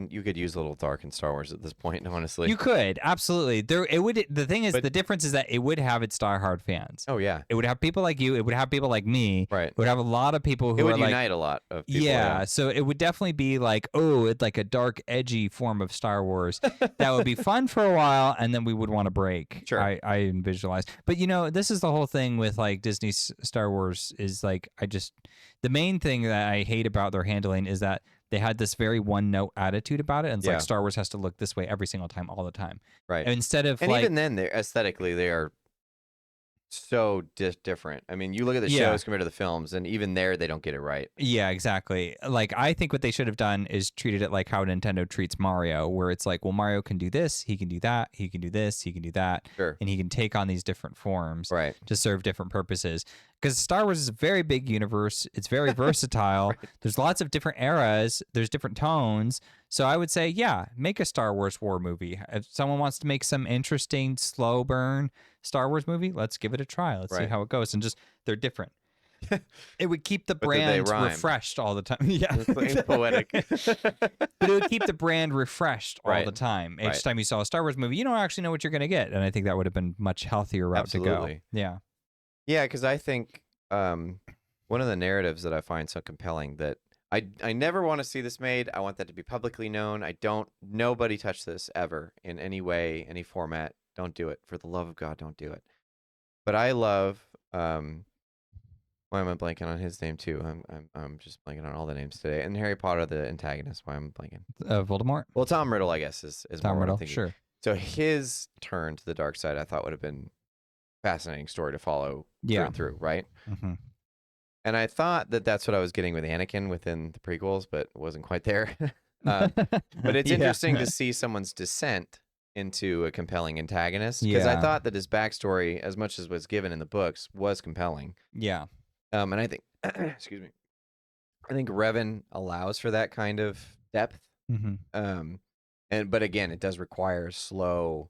You could use a little dark in Star Wars at this point, honestly. You could, absolutely. The thing is, the difference is that it would have its diehard fans. Oh yeah. It would have people like you. It would have people like me. Right. It would have a lot of people who it would are unite a lot of people. Yeah. So it would definitely be like, it's like a dark, edgy form of Star Wars that would be fun for a while, and then we would want to break. Sure. I visualize. But this is the whole thing with like Disney's Star Wars is like the main thing that I hate about their handling is that they had this very one-note attitude about it, and it's like Star Wars has to look this way every single time, all the time. Right. And instead of even then, aesthetically, they are so different. I mean, you look at the Yeah. shows compared to the films, and even there, they don't get it right. Yeah, exactly. Like, I think what they should have done is treated it like how Nintendo treats Mario, where it's like, well, Mario can do this, he can do that, he can do this, he can do that, Sure. and he can take on these different forms Right. to serve different purposes. Because Star Wars is a very big universe. It's very versatile. Right. There's lots of different eras. There's different tones. So I would say, yeah, make a Star Wars war movie. If someone wants to make some interesting, slow burn Star Wars movie, let's give it a try. Let's see Right. how it goes. And just, they're different. It would keep the But did they brand rhyme? refreshed all the time. Yeah. It's poetic. But it would keep the brand refreshed all Right. the time. Each Right. time you saw a Star Wars movie, you don't actually know what you're going to get. And I think that would have been much healthier route to go. Absolutely. Yeah. Yeah, because I think one of the narratives that I find so compelling that I never want to see this made. I want that to be publicly known. Nobody touch this ever in any way, any format. Don't do it. For the love of God, don't do it. But I love why am I blanking on his name too? I'm just blanking on all the names today. And Harry Potter, the antagonist. Why am I blanking? Voldemort? Well, Tom Riddle, I guess, is Tom more what I'm Riddle, thinking. sure. So his turn to the dark side, I thought would have been a fascinating story to follow through, right? Mm-hmm. And I thought that that's what I was getting with Anakin within the prequels, but it wasn't quite there. But it's interesting to see someone's descent into a compelling antagonist, because I thought that his backstory, as much as was given in the books, was compelling. Yeah. And I think, excuse me, I think Revan allows for that kind of depth. Mm-hmm. But again, it does require a slow,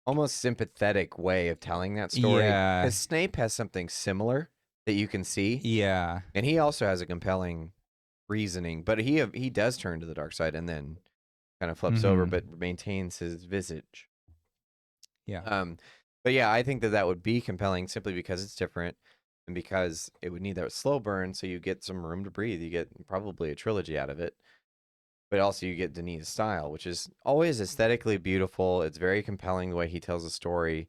almost sympathetic way of telling that story. Yeah. Because Snape has something similar that you can see. Yeah. And he also has a compelling reasoning, but he does turn to the dark side and then kind of flips over, but maintains his visage. Yeah. But yeah, I think that would be compelling simply because it's different and because it would need that slow burn, so you get some room to breathe. You get probably a trilogy out of it, but also you get Denis' style, which is always aesthetically beautiful. It's very compelling the way he tells a story.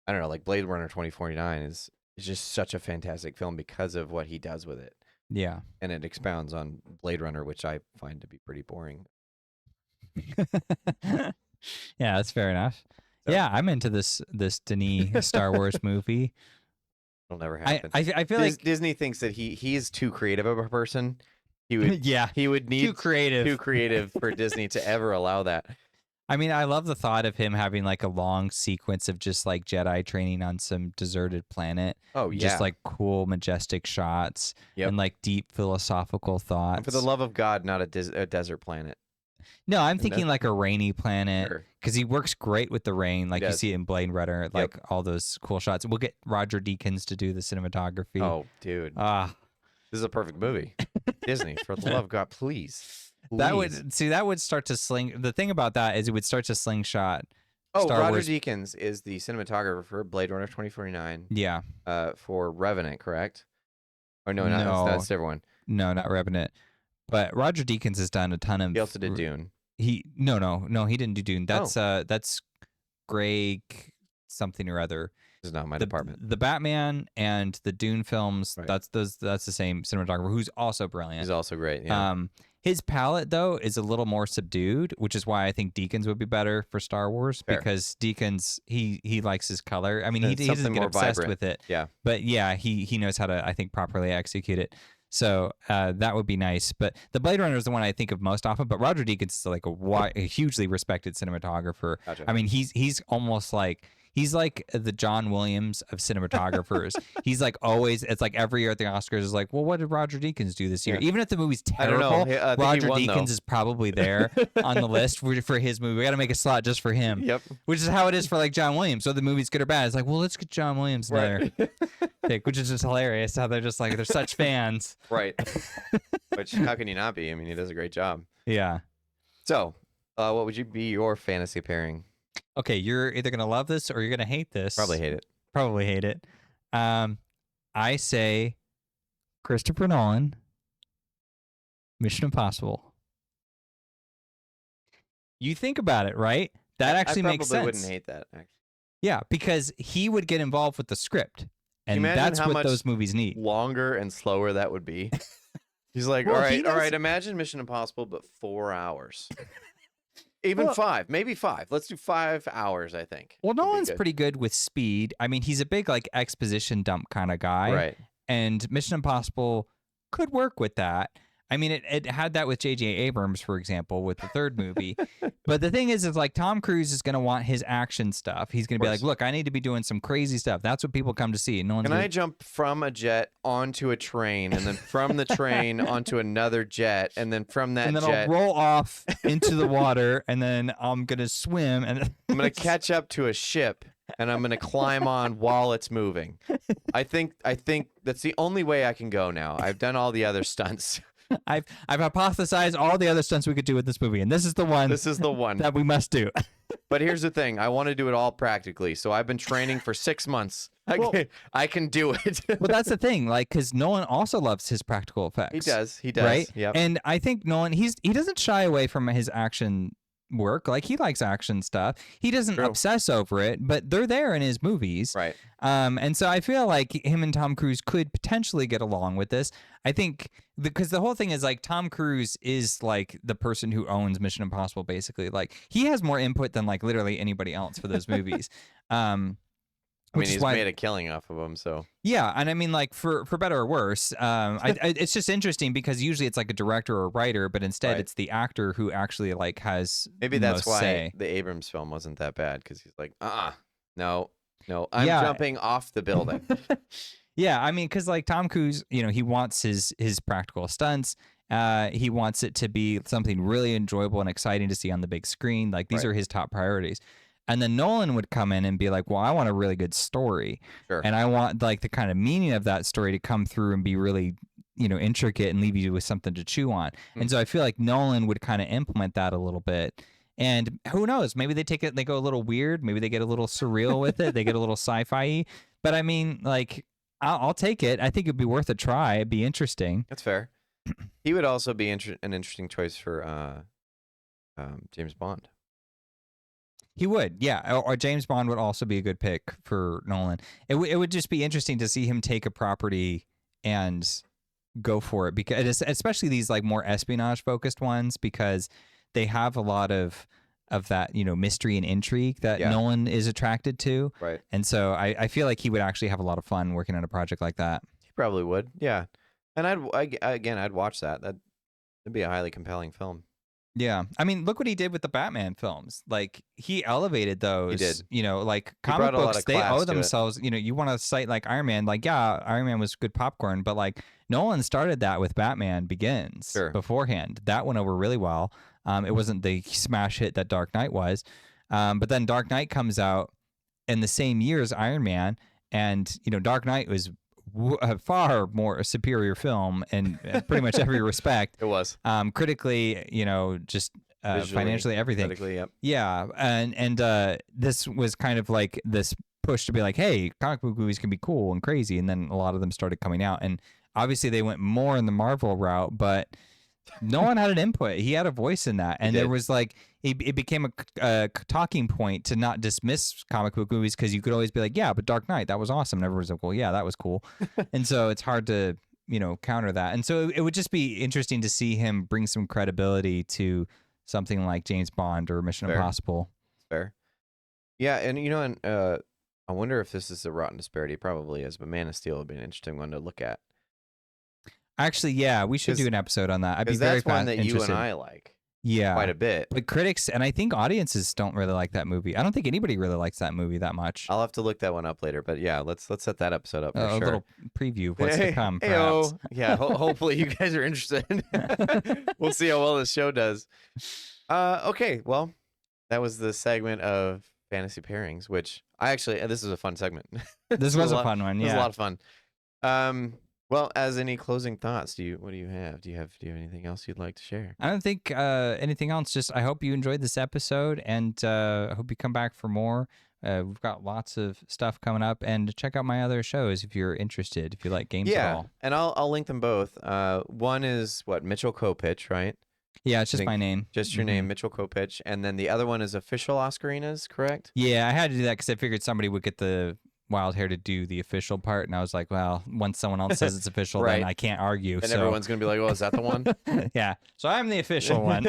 I don't know, like Blade Runner 2049 is just such a fantastic film because of what he does with it. Yeah. And it expounds on Blade Runner, which I find to be pretty boring. Yeah, that's fair enough. So, yeah, I'm into this Denis Star Wars movie. It'll never happen. I feel like Disney thinks that he is too creative of a person. He would he would need too creative for Disney to ever allow that. I mean, I love the thought of him having like a long sequence of just like Jedi training on some deserted planet. Oh yeah, just like cool, majestic shots and like deep philosophical thoughts. And for the love of God, not a desert planet. No, I'm thinking like a rainy planet, because Sure. he works great with the rain, like you see it in Blade Runner, like all those cool shots. We'll get Roger Deakins to do the cinematography. Oh, dude, this is a perfect movie. Disney, for the love of God, please. That would start to sling. The thing about that is it would start to slingshot. Roger Deakins is the cinematographer for Blade Runner 2049. Yeah. For Revenant, correct? Or no, that's everyone. No, not Revenant. But Roger Deakins has done a ton of. He also did Dune. No, he didn't do Dune. That's Greg something or other. This is not my department. The Batman and the Dune films. Right. That's the same cinematographer who's also brilliant. He's also great. Yeah. His palette though is a little more subdued, which is why I think Deakins would be better for Star Wars. Fair. Because Deakins he likes his color. I mean, he doesn't get obsessed with it. Yeah. But yeah, he knows how to, I think, properly execute it. So that would be nice. But the Blade Runner is the one I think of most often. But Roger Deakins is like a hugely respected cinematographer. Gotcha. I mean, he's almost like he's like the John Williams of cinematographers. He's like always. It's like every year at the Oscars is like, well, what did Roger Deakins do this year? Yeah. Even if the movie's terrible, Roger Deakins is probably there on the list for his movie. We got to make a slot just for him. Yep. Which is how it is for like John Williams. So the movie's good or bad, it's like, well, let's get John Williams there. Pick, which is just hilarious how they're just like they're such fans. Right. Which how can you not be? I mean, he does a great job. Yeah. So, what would you be your fantasy pairing? Okay, you're either gonna love this or you're gonna hate this. Probably hate it. I say Christopher Nolan, Mission Impossible. You think about it, right? That actually makes sense. I probably wouldn't hate that, actually. Yeah, because he would get involved with the script. And that's what those movies need. Longer and slower that would be. He's like, all right, imagine Mission Impossible, but 4 hours. Even 5, maybe 5. Let's do 5 hours, I think. Well, would be Nolan's good. pretty good with speed. I mean, he's a big like exposition dump kind of guy. Right. And Mission Impossible could work with that. I mean, it had that with J.J. Abrams, for example, with the third movie. But the thing is like Tom Cruise is going to want his action stuff. He's going to be like, look, I need to be doing some crazy stuff. That's what people come to see. Can I jump from a jet onto a train, and then from the train onto another jet, and then from that and then jet... I'll roll off into the water, and then I'm going to swim. And I'm going to catch up to a ship, and I'm going to climb on while it's moving. I think that's the only way I can go now. I've done all the other stunts. I've hypothesized all the other stunts we could do with this movie, and this is the one. This is the one that we must do. But here's the thing: I want to do it all practically. So I've been training for 6 months. I can do it. Well, that's the thing, like, because Nolan also loves his practical effects. He does, right? Yep. And I think Nolan, he doesn't shy away from his action work. Like, he likes action stuff. He doesn't obsess over it, but they're there in his movies. Right. And so I feel like him and Tom Cruise could potentially get along with this. I think because the whole thing is like Tom Cruise is like the person who owns Mission Impossible, basically. Like, he has more input than like literally anybody else for those movies. I mean, he's made a killing off of them, so. Yeah, and I mean, like, for better or worse, it's just interesting because usually it's like a director or a writer, but instead it's the actor who actually, like, has maybe that's most why say. the Abrams film wasn't that bad, because he's like, no, I'm jumping off the building. Yeah, I mean, because, like, Tom Cruise, you know, he wants his practical stunts. He wants it to be something really enjoyable and exciting to see on the big screen. Like, these are his top priorities. And then Nolan would come in and be like, well, I want a really good story. Sure. And I want like the kind of meaning of that story to come through and be really, you know, intricate and leave you with something to chew on. And so I feel like Nolan would kind of implement that a little bit. And who knows, maybe they go a little weird. Maybe they get a little surreal with it. They get a little sci-fi-y. But I mean, like, I'll take it. I think it'd be worth a try. It'd be interesting. That's fair. He would also be an interesting choice for James Bond. He would, yeah. Or James Bond would also be a good pick for Nolan. It would just be interesting to see him take a property and go for it, because especially these like more espionage focused ones, because they have a lot of that, you know, mystery and intrigue that Nolan is attracted to. Right. And so I feel like he would actually have a lot of fun working on a project like that. He probably would, yeah. And I'd watch that. That'd be a highly compelling film. Yeah. I mean, look what he did with the Batman films. Like, he elevated those. He did. You know, like comic books, they owe themselves, you know, you want to cite like Iron Man, like, yeah, Iron Man was good popcorn, but like Nolan started that with Batman Begins beforehand. That went over really well. It wasn't the smash hit that Dark Knight was. But then Dark Knight comes out in the same year as Iron Man. And, you know, Dark Knight was a far more superior film in pretty much every respect. It was. Critically, you know, just financially, everything. Yep. Yeah. And this was kind of like this push to be like, hey, comic book movies can be cool and crazy. And then a lot of them started coming out. And obviously they went more in the Marvel route, but no one had an input. He had a voice in that. And there was like, it became a talking point to not dismiss comic book movies, because you could always be like, yeah, but Dark Knight, that was awesome. And everyone's like, well, yeah, that was cool. And so it's hard to, you know, counter that. And so it would just be interesting to see him bring some credibility to something like James Bond or Mission Impossible. Fair. Yeah, and you know, and I wonder if this is a rotten disparity. It probably is, but Man of Steel would be an interesting one to look at. Actually, yeah, we should do an episode on that. I'd be very that's one that you and I like. Yeah, quite a bit. But critics and I think audiences don't really like that movie. I don't think anybody really likes that movie that much. I'll have to look that one up later. But yeah, let's set that episode up for sure. A little preview of what's to come. Perhaps. Yeah, hopefully you guys are interested. We'll see how well this show does. Okay, well, that was the segment of fantasy pairings, which this is a fun segment. This was a fun one. Yeah, it was a lot of fun. Well, as any closing thoughts, what do you have? Do you have anything else you'd like to share? I don't think anything else. Just I hope you enjoyed this episode, and I hope you come back for more. We've got lots of stuff coming up, and check out my other shows if you're interested. If you like games at all. And I'll link them both. One is Mitchell Kopitch, right? Yeah, it's just my name. Just your name, Mitchell Kopitch, and then the other one is Official Oscarinas, correct? Yeah, I had to do that because I figured somebody would get the wild hair to do the official part, and I was like, well, once someone else says it's official, then I can't argue. And everyone's gonna be like, oh, is that the one? Yeah, so I'm the official one.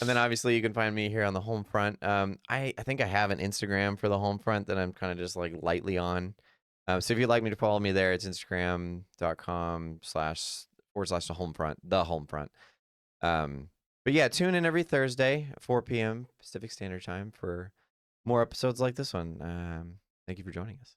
And then obviously you can find me here on the home front. I think I have an Instagram for the home front that I'm kind of just like lightly on. So if you'd like me to follow me there, it's instagram.com// the home front, the home front. But yeah, tune in every Thursday, 4 p.m. Pacific Standard Time for more episodes like this one. Thank you for joining us.